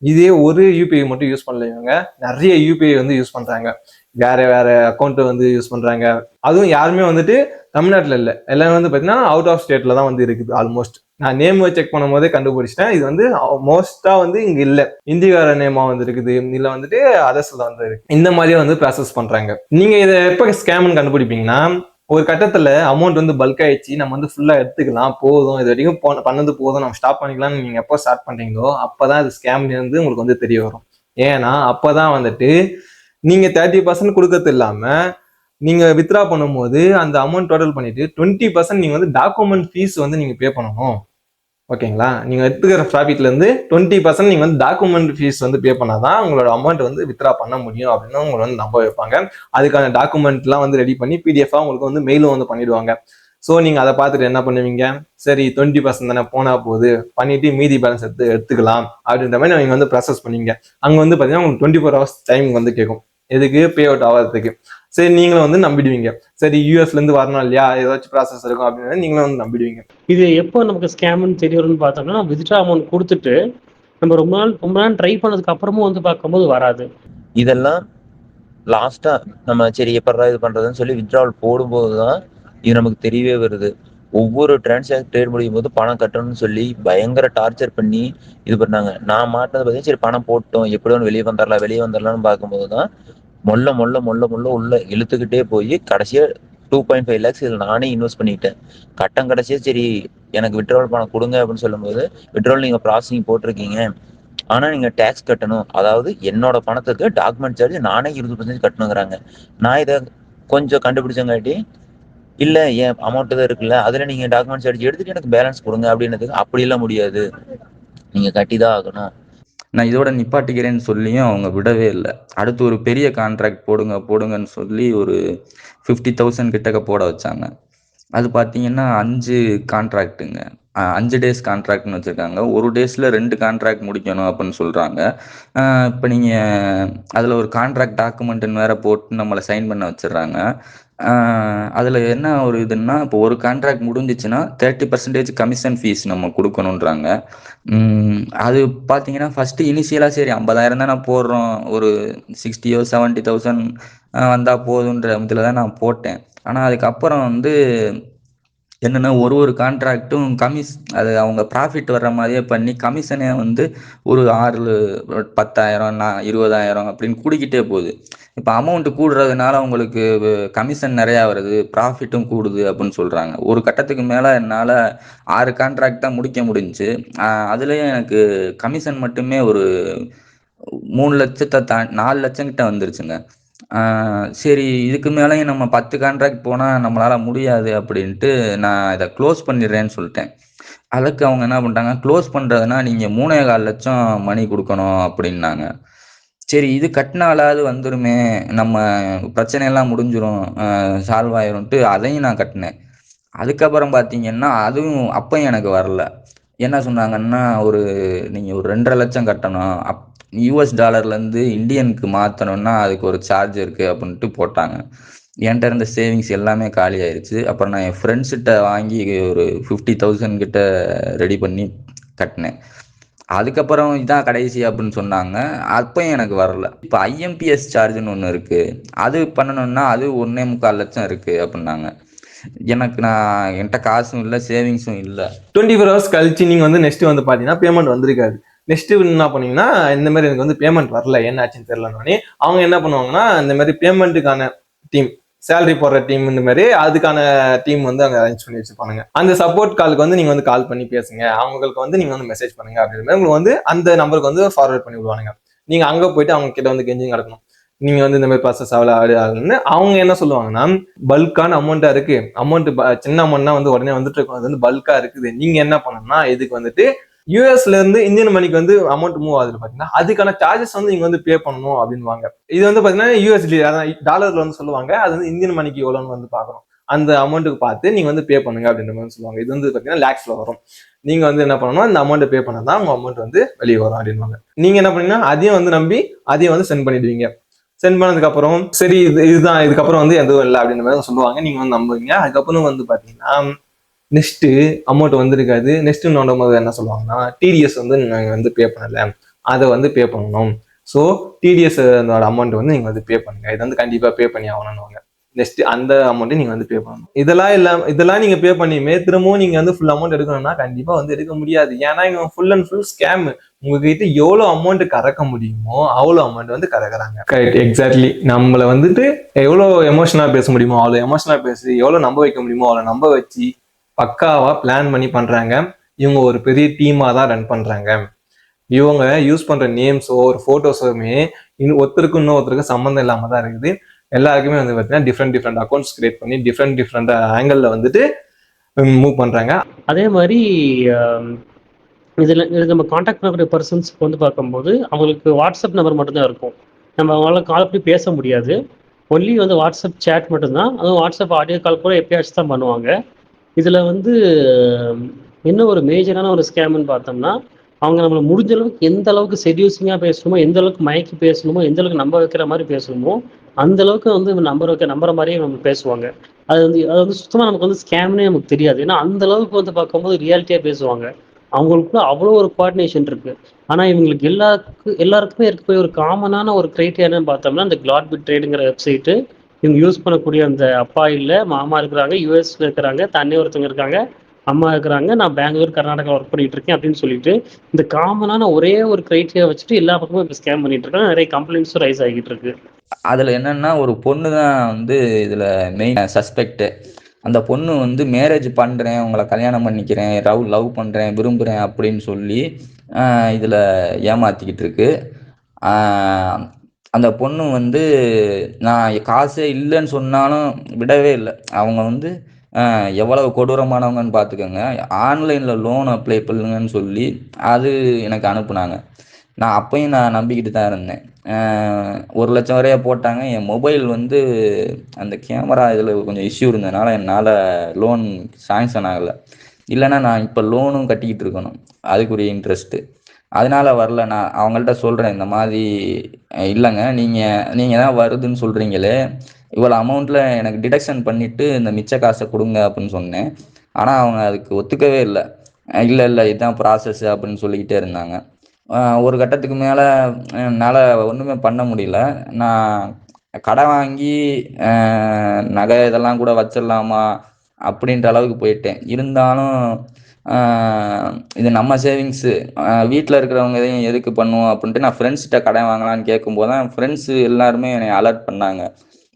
இதே ஒரு யூபிஐ மட்டும் யூஸ் பண்ணல, இவங்க நிறைய யூபிஐ வந்து யூஸ் பண்றாங்க, வேற வேற அக்கௌண்ட் வந்து யூஸ் பண்றாங்க. அதுவும் யாருமே வந்துட்டு தமிழ்நாட்டில் இல்லை, எல்லாமே வந்து பாத்தீங்கன்னா அவுட் ஆஃப் ஸ்டேட்ல தான் வந்து இருக்குது. ஆல்மோஸ்ட் நான் நேம் செக் பண்ணும் போதே கண்டுபிடிச்சிட்டேன், இது வந்து மோஸ்டா வந்து இங்க இல்ல, இந்திகார நேமா வந்து இருக்குது, இல்ல வந்துட்டு அதர்ஸ்ல வந்து இருக்கு. இந்த மாதிரியே வந்து ப்ராசஸ் பண்றாங்க. நீங்க இதை எப்ப ஸ்கேம்னு கண்டுபிடிப்பீங்கன்னா, ஒரு கட்டத்துல அமௌண்ட் வந்து பல்க் ஆயிடுச்சு, நம்ம வந்து ஃபுல்லா எடுத்துக்கலாம், போதும், இது வரைக்கும் பண்ணது போதும், நம்ம ஸ்டாப் பண்ணிக்கலாம்னு நீங்க எப்போ ஸ்டார்ட் பண்றீங்களோ அப்பதான் இது ஸ்கேம்ல இருந்து உங்களுக்கு வந்து தெரிய வரும். ஏன்னா அப்பதான் வந்துட்டு நீங்க 30% கொடுக்கறது இல்லாம நீங்க வித்ரா பண்ணும்போது அந்த அமௌண்ட் டோட்டல் பண்ணிட்டு 20% நீங்க வந்து டாக்குமெண்ட் ஃபீஸ் வந்து நீங்க பே பண்ணணும். ஓகேங்களா, நீங்க எடுத்துக்கிற ப்ராஃபிட்ல இருந்து 20% நீங்க வந்து டாக்குமெண்ட் ஃபீஸ் வந்து பே பண்ணாதான் உங்களோட அமௌண்ட் வந்து வித்ரா பண்ண முடியும் அப்படின்னு உங்களை வந்து நம்ப வைப்பாங்க. அதுக்கான டாக்குமெண்ட் எல்லாம் வந்து ரெடி பண்ணி பிடிஎஃபா உங்களுக்கு வந்து மெயிலும் வந்து பண்ணிடுவாங்க. ஸோ நீங்க அதை பார்த்துட்டு என்ன பண்ணுவீங்க, சரி 20% தானே போனா போகுது பண்ணிட்டு மீதி பேலன்ஸ் எடுத்துக்கலாம் அப்படின்ற மாதிரி நீங்க வந்து ப்ராசஸ் பண்ணுவீங்க. அங்க வந்து பாத்தீங்கன்னா உங்களுக்கு 24 hours டைம் வந்து கேட்கும், எதுக்கு, பே அவுட் ஆகிறதுக்கு. சரி நீங்களும் வந்து நம்பிடுவீங்க, சரி யூஎஸ்ல இருந்து வரணும் இல்லையா, ஏதாச்சும் ப்ராசஸ் இருக்கும் அப்படின்னு நீங்களும் வந்து நம்பிடுவீங்க. இது எப்போ நமக்கு ஸ்கேம்னு தெரிய வரும்னு பார்த்தோம்னா, வித்ட்ரா அமௌண்ட் கொடுத்துட்டு நம்ம ரொம்ப நாள் ட்ரை பண்ணதுக்கு அப்புறமும் வந்து பார்க்கும்போது வராது. இதெல்லாம் லாஸ்டா நம்ம சரி எப்படா இது பண்றதுன்னு சொல்லி வித்ட்ராவல் போடும்போதுதான் இது நமக்கு தெரியவே வருது. ஒவ்வொரு டிரான்சாக்ஷன் ட்ரேட் முடியும் போது பணம் கட்டணும்னு சொல்லி பயங்கர டார்ச்சர் பண்ணி இது பண்ணாங்க. நான் மாட்டினது பார்த்தீங்கன்னா சரி பணம் போட்டோம் எப்படியோ வெளியே வந்துடலாம்னு பார்க்கும்போதுதான் மொல்ல மொல்ல மொல்ல மொல்ல உள்ள இழுத்துக்கிட்டே போய் கடைசியா 2.5 lakhs இதில் நானே இன்வெஸ்ட் பண்ணிட்டேன். கடைசியா சரி எனக்கு விட்ராவல் பணம் கொடுங்க அப்படின்னு சொல்லும்போது, விட்ராவல் நீங்க ப்ராசஸிங் போட்டிருக்கீங்க, ஆனா நீங்க டேக்ஸ் கட்டணும், அதாவது என்னோட பணத்துக்கு டாக்குமெண்ட் சார்ஜ் நானே 20% கட்டணுங்கிறாங்க. நான் இதை கொஞ்சம் கண்டுபிடிச்சங்காட்டி இல்ல என் அமௌண்ட் தான் இருக்குல்ல, அதுல நீங்க டாக்குமெண்ட் சார்ஜ் எடுத்துட்டு எனக்கு பேலன்ஸ் கொடுங்க அப்படின்னதுக்கு அப்படிலாம் முடியாது, நீங்க கட்டிதான் ஆகணும். நான் இதோட நிப்பாட்டிக்கிறேன்னு சொல்லியும் அவங்க விடவே இல்லை. அடுத்து ஒரு பெரிய கான்ட்ராக்ட் போடுங்கன்னு சொல்லி ஒரு 50,000 கிட்டக்க போட வச்சாங்க. அது பார்த்தீங்கன்னா 5 கான்ட்ராக்ட்டுங்க. 5 டேஸ் கான்ட்ராக்ட்னு வச்சிருக்காங்க. 1 டேஸ்ல 2 கான்ட்ராக்ட் முடிக்கணும் அப்படின்னு சொல்றாங்க. இப்ப நீங்க அதுல ஒரு கான்ட்ராக்ட் டாக்குமெண்ட்ன்னு வேற போட்டு நம்மள சைன் பண்ண வச்சுர்றாங்க. அதுல என்ன ஒரு இதுன்னா, இப்போ ஒரு கான்ட்ராக்ட் முடிஞ்சுச்சுன்னா 30% கமிஷன் ஃபீஸ் நம்ம குடுக்கணுன்றாங்க. அது பார்த்தீங்கன்னா, ஃபர்ஸ்ட்டு இனிஷியலா சரி 50,000 தான போடுறோம். ஒரு 60,000 70,000 வந்தா போதுன்ற இதுல தான் நான் போட்டேன். ஆனா அதுக்கப்புறம் வந்து என்னன்னா, ஒரு கான்ட்ராக்ட்டும் அது அவங்க ப்ராஃபிட் வர்ற மாரியே பண்ணி கமிஷனே வந்து ஒரு 10,000 20,000 அப்படின்னு கூடிக்கிட்டே போகுது. இப்ப அமௌண்ட் கூடுறதுனால உங்களுக்கு கமிஷன் நெறையா வருது, ப்ராஃபிட்டும் கூடுது அப்படின்னு சொல்றாங்க. ஒரு கட்டத்துக்கு மேல என்னால 6 கான்ட்ராக்ட் தான் முடிக்க முடிஞ்சுச்சு. அதுலயும் எனக்கு கமிஷன் மட்டுமே ஒரு 3,00,000 4,00,000 கிட்ட வந்துருச்சுங்க. சரி இதுக்கு மேலயும் நம்ம 10 கான்ட்ராக்ட் போனா நம்மளால முடியாது அப்படின்ட்டு நான் இத க்ளோஸ் பண்ணிடுறேன்னு சொல்லிட்டேன். அதுக்கு அவங்க என்ன பண்ணிட்டாங்க, க்ளோஸ் பண்றதுன்னா நீங்க 3,400,000 மணி குடுக்கணும் அப்படின்னாங்க. சரி இது கட்டுனாலாவது வந்துருமே, நம்ம பிரச்சனையெல்லாம் முடிஞ்சிரும், சால்வ் ஆயிரும்ன்ட்டு அதையும் நான் கட்டுனேன். அதுக்கப்புறம் பார்த்தீங்கன்னா, அதுவும் அப்பயும் எனக்கு வரல. என்ன சொன்னாங்கன்னா, நீங்க ஒரு 2,50,000 கட்டணும். யுஎஸ் டாலர்லேருந்து இந்தியனுக்கு மாத்தணும்னா அதுக்கு ஒரு சார்ஜ் இருக்கு அப்படின்ட்டு போட்டாங்க. என்ட்ட இருந்த சேவிங்ஸ் எல்லாமே காலி ஆயிருச்சு. அப்புறம் நான் என் ஃப்ரெண்ட்ஸ்கிட்ட வாங்கி ஒரு 50,000 கிட்ட ரெடி பண்ணி கட்டுனேன். அதுக்கப்புறம் இதான் கடைசி அப்படின்னு சொன்னாங்க. அப்பயும் எனக்கு வரல. இப்ப ஐஎம்பிஎஸ் சார்ஜ்ன்னு ஒண்ணு இருக்கு. அது பண்ணணும்னா அது 1,400,000 இருக்கு அப்படின்னாங்க. என்ட்ட காசும் இல்ல, சேவிங்ஸும் இல்ல. 24 ஹவர்ஸ் கழிச்சு நீங்க வந்து நெக்ஸ்ட் வந்து பாத்தீங்கன்னா பேமெண்ட் வந்திருக்காது. நெக்ஸ்ட் என்ன பண்ணீங்கன்னா, இந்த மாதிரி எனக்கு வந்து பேமெண்ட் வரல, என்ன ஆச்சுன்னு தெரியலனோடனே அவங்க என்ன பண்ணுவாங்கன்னா, இந்த மாதிரி பேமெண்ட்டுக்கான டீம், சேலரி போடுற டீம், இந்த மாதிரி அதுக்கான டீம் வந்து அங்க அரேஞ்ச் பண்ணி வச்சுப்பானுங்க. அந்த சப்போர்ட் காலுக்கு வந்து நீங்க வந்து கால் பண்ணி பேசுங்க, அவங்களுக்கு வந்து நீங்க வந்து மெசேஜ் பண்ணுங்க அப்படின்ற மாதிரி உங்களுக்கு வந்து அந்த நம்பருக்கு வந்து ஃபார்வர்ட் பண்ணி விடுவானுங்க. நீங்க அங்க போயிட்டு அவங்க கிட்ட வந்து கெஞ்சி கிடக்கணும், நீங்க வந்து இந்த மாதிரி ப்ராசஸ் ஆகலன்னு. அவங்க என்ன சொல்லுவாங்கன்னா, பல்கான அமௌண்டா இருக்கு, அமௌண்ட் சின்ன அமௌண்ட்னா வந்து உடனே வந்துட்டு இருக்கும், அது வந்து பல்கா இருக்குது, நீங்க என்ன பண்ணணும்னா இதுக்கு வந்துட்டு யூஎஸ்ல இருந்து இந்தியன் மணிக்கு வந்து அமௌண்ட் மூவ் ஆகுது பாத்தீங்கன்னா, அதுக்கான சார்ஜஸ் வந்து நீங்க வந்து பே பண்ணணும் அப்படின்வாங்க. இது வந்து பாத்தீங்கன்னா யூஎஸ்டி, அதான் டாலர்ல வந்து சொல்லுவாங்க, அது வந்து இந்தியன் மணிக்கு எவ்வளவுன்னு வந்து பாக்குறோம், அந்த அமௌண்ட்டுக்கு பார்த்து நீங்க வந்து பே பண்ணுங்க அப்படின்ற மாதிரி சொல்லுவாங்க. இது வந்து பாத்தீங்கன்னா லேக்ஸ்ல வரும். நீங்க வந்து என்ன பண்ணணும், இந்த அமௌண்ட் பே பண்ணதான் உங்க அமௌண்ட் வந்து வெளியே வரும் அப்படின்வாங்க. நீங்க என்ன பண்ணீங்கன்னா அதையும் வந்து நம்பி அதையும் வந்து சென்ட் பண்ணிடுவீங்க. சென்ட் பண்ணதுக்கு அப்புறம் சரி இதுதான், இதுக்கப்புறம் வந்து எதுவும் இல்லை அப்படின்ற மாதிரி சொல்லுவாங்க. நீங்க வந்து நம்புவீங்க. அதுக்கப்புறம் வந்து பாத்தீங்கன்னா நெக்ஸ்ட் அமௌண்ட் வந்திருக்காது. நெக்ஸ்ட் நோண்டும் போது என்ன சொல்லுவாங்கன்னா, டிடிஎஸ் வந்து நீங்க வந்து பே பண்ணல, அதை வந்து பே பண்ணணும். ஸோ டிடிஎஸ் அமௌண்ட் வந்து நீங்க வந்து பே பண்ணுங்க, இதை வந்து கண்டிப்பா பே பண்ணி ஆகணும்னுவாங்க. நெக்ஸ்ட் அந்த அமௌண்ட்டை நீங்க வந்து பே பண்ணணும். இதெல்லாம் நீங்க பே பண்ணியுமே திரும்பவும் நீங்க வந்து ஃபுல் அமௌண்ட் எடுக்கணும்னா கண்டிப்பா வந்து எடுக்க முடியாது. ஏன்னா இவங்க ஃபுல் அண்ட் ஃபுல் ஸ்கேம். உங்ககிட்ட எவ்வளவு அமௌண்ட் கறக்க முடியுமோ அவ்வளவு அமௌண்ட் வந்து கறக்குறாங்க. Correct, exactly. நம்மள வந்துட்டு எவ்வளவு எமோஷனலா பேச முடியுமோ அவ்வளவு எமோஷனலா பேசி, எவ்வளவு நம்ப வைக்க முடியுமோ அவ்வளவு நம்ப வச்சு பக்காவா பிளான் பண்ணி பண்றாங்க. இவங்க ஒரு பெரிய டீமா தான் ரன் பண்றாங்க. இவங்க யூஸ் பண்ற நேம்ஸோ ஒரு போட்டோஸோமே ஒருத்தருக்கு இன்னொருத்தருக்கு சம்மந்தம் இல்லாம தான் இருக்குது. எல்லாருக்குமே வந்து பார்த்தீங்கன்னா டிஃப்ரெண்ட் அக்கௌண்ட்ஸ் கிரியேட் பண்ணி டிஃப்ரெண்ட் ஆங்கிள் வந்துட்டு மூவ் பண்றாங்க. அதே மாதிரி இதில் நம்ம காண்டாக்ட் பண்ணக்கூடிய பர்சன்ஸ்க்கு வந்து பார்க்கும்போது அவங்களுக்கு வாட்ஸ்அப் நம்பர் மட்டும்தான் இருக்கும். நம்ம அவங்களால கால் பண்ணி பேச முடியாது. ஒன்லி வந்து வாட்ஸ்அப் சேட் மட்டும்தான். அதுவும் வாட்ஸ்அப் ஆடியோ கால் கூட எப்பயாச்சும் தான் பண்ணுவாங்க. இதில் வந்து என்ன ஒரு மேஜரான ஒரு ஸ்கேம்னு பார்த்தோம்னா, அவங்க நம்மளை முடிஞ்ச அளவுக்கு எந்த அளவுக்கு செடியூசிங்காக பேசணுமோ, எந்த அளவுக்கு மயக்கி பேசணுமோ, எந்த அளவுக்கு நம்ப வைக்கிற மாதிரி பேசணுமோ, அந்த அளவுக்கு வந்து நம்புற மாதிரியே நம்ம பேசுவாங்க. அது வந்து சுத்தமாக நமக்கு வந்து ஸ்கேம்னே நமக்கு தெரியாது. ஏன்னா அந்த அளவுக்கு வந்து பார்க்கும்போது ரியாலிட்டியாக பேசுவாங்க. அவங்களுக்குள்ள அவ்வளோ ஒரு கோஆர்டினேஷன் இருக்கு. ஆனால் இவங்களுக்கு எல்லாருக்குமே இருக்கக்கூடிய ஒரு காமனான ஒரு கிரைட்டீரியா என்னன்னு பார்த்தோம்னா, இந்த கிளாட்பிட் ட்ரேடுங்கிற வெப்சைட்டு இவங்க யூஸ் பண்ணக்கூடிய அந்த அப்பா இல்லை மாமா இருக்கிறாங்க, யூஎஸ்ல இருக்கிறாங்க, தண்ணி ஒருத்தவங்க இருக்காங்க, அம்மா இருக்கிறாங்க, நான் பெங்களூர் கர்நாடகா ஒர்க் பண்ணிட்டு இருக்கேன் அப்படின்னு சொல்லிட்டு இந்த காமனான ஒரே ஒரு கிரைட்டீரியா வச்சுட்டு எல்லா பக்கமும் இப்போ ஸ்கேம் பண்ணிட்டு இருக்காங்க. நிறைய கம்ப்ளைண்ட்ஸும் ரைஸ் ஆகிட்டு இருக்கு. அதுல என்னன்னா, ஒரு பொண்ணு தான் வந்து இதுல மெயின் சஸ்பெக்ட். அந்த பொண்ணு வந்து மேரேஜ் பண்றேன், உங்களை கல்யாணம் பண்ணிக்கிறேன், லவ் பண்றேன், விரும்புறேன் அப்படின்னு சொல்லி இதுல ஏமாத்திக்கிட்டு இருக்கு. அந்த பொண்ணு வந்து நான் காசே இல்லைன்னு சொன்னாலும் விடவே இல்லை. அவங்க வந்து எவ்வளவு கொடூரமானவங்கன்னு பார்த்துக்கோங்க. ஆன்லைனில் லோன் அப்ளை பண்ணுங்கன்னு சொல்லி அது எனக்கு அனுப்புனாங்க. நான் அப்பயும் நான் நம்பிக்கிட்டு தான் இருந்தேன். 1,00,000 வரைய போட்டாங்க. என் மொபைல் வந்து அந்த கேமரா இதில் கொஞ்சம் இஷ்யூ இருந்ததுனால என்னால் லோன் சாங்ஷன் ஆகலை. இல்லைன்னா நான் இப்போ லோனும் கட்டிக்கிட்டு இருக்கணும் அதுக்குரிய இன்ட்ரெஸ்ட்டு. அதனால வரல. நான் அவங்கள்ட்ட சொல்கிறேன், இந்த மாதிரி இல்லைங்க, நீங்கள் தான் வருதுன்னு சொல்கிறீங்களே, இவ்வளோ அமௌண்ட்டில் எனக்கு டிடக்ஷன் பண்ணிவிட்டு இந்த மிச்ச காசை கொடுங்க அப்படின்னு சொன்னேன். ஆனால் அவங்க அதுக்கு ஒத்துக்கவே இல்லை. இல்லை இல்லை இதுதான் ப்ராசஸ் அப்படின்னு சொல்லிக்கிட்டே இருந்தாங்க. ஒரு கட்டத்துக்கு மேலே என்னால் ஒன்றுமே பண்ண முடியல. நான் கடன் வாங்கி நகை இதெல்லாம் கூட வச்சிடலாமா அப்படின்ற அளவுக்கு போயிட்டேன். இருந்தாலும் இது நம்ம சேவிங்ஸு, வீட்டில் இருக்கிறவங்க இதையும் எதுக்கு பண்ணுவோம் அப்படின்ட்டு நான் ஃப்ரெண்ட்ஸ்கிட்ட கடன் வாங்கலான்னு கேட்கும்போது தான் ஃப்ரெண்ட்ஸு எல்லாருமே என்னை அலர்ட் பண்ணாங்க.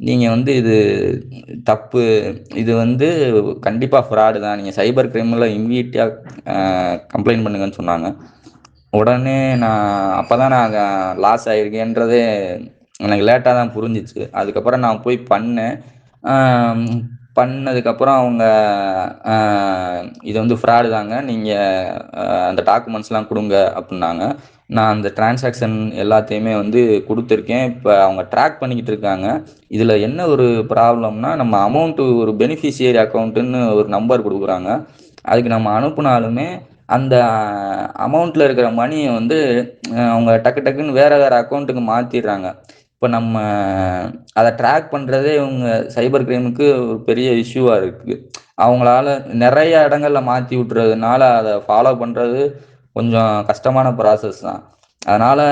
நீங்கள் வந்து இது தப்பு, இது வந்து கண்டிப்பாக ஃப்ராடு தான், நீங்கள் சைபர் கிரைமில் இம்மீடியட்டாக கம்ப்ளைண்ட் பண்ணுங்கன்னு சொன்னாங்க. உடனே அப்போ தான் நான் லாஸ் ஆகிருக்கேன்றதே எனக்கு லேட்டாக தான் புரிஞ்சிச்சு. அதுக்கப்புறம் நான் போய் பண்ணேன். பண்ணதுக்கப்புறம் அவங்க இது வந்து ஃப்ராடு தாங்க, நீங்கள் அந்த டாக்குமெண்ட்ஸ்லாம் கொடுங்க அப்படின்னாங்க. நான் அந்த டிரான்சாக்ஷன் எல்லாத்தையுமே வந்து கொடுத்துருக்கேன். இப்போ அவங்க ட்ராக் பண்ணிக்கிட்டு இருக்காங்க. இதில் என்ன ஒரு ப்ராப்ளம்னா, நம்ம அமௌண்ட்டு ஒரு பெனிஃபிஷியரி அக்கௌண்ட்டுன்னு ஒரு நம்பர் கொடுக்குறாங்க. அதுக்கு நம்ம அனுப்புனாலுமே அந்த அமௌண்ட்டில் இருக்கிற மணியை வந்து அவங்க டக்கு டக்குன்னு வேறு அக்கௌண்ட்டுக்கு மாற்றிடுறாங்க. இப்போ நம்ம அதை ட்ராக் பண்ணுறதே இவங்க சைபர் கிரைமுக்கு ஒரு பெரிய இஷ்யூவாக இருக்குது. அவங்களால நிறைய இடங்களில் மாற்றி விட்டுறதுனால அதை ஃபாலோ பண்ணுறது கொஞ்சம் கஷ்டமான ப்ராசஸ் தான். அதனால்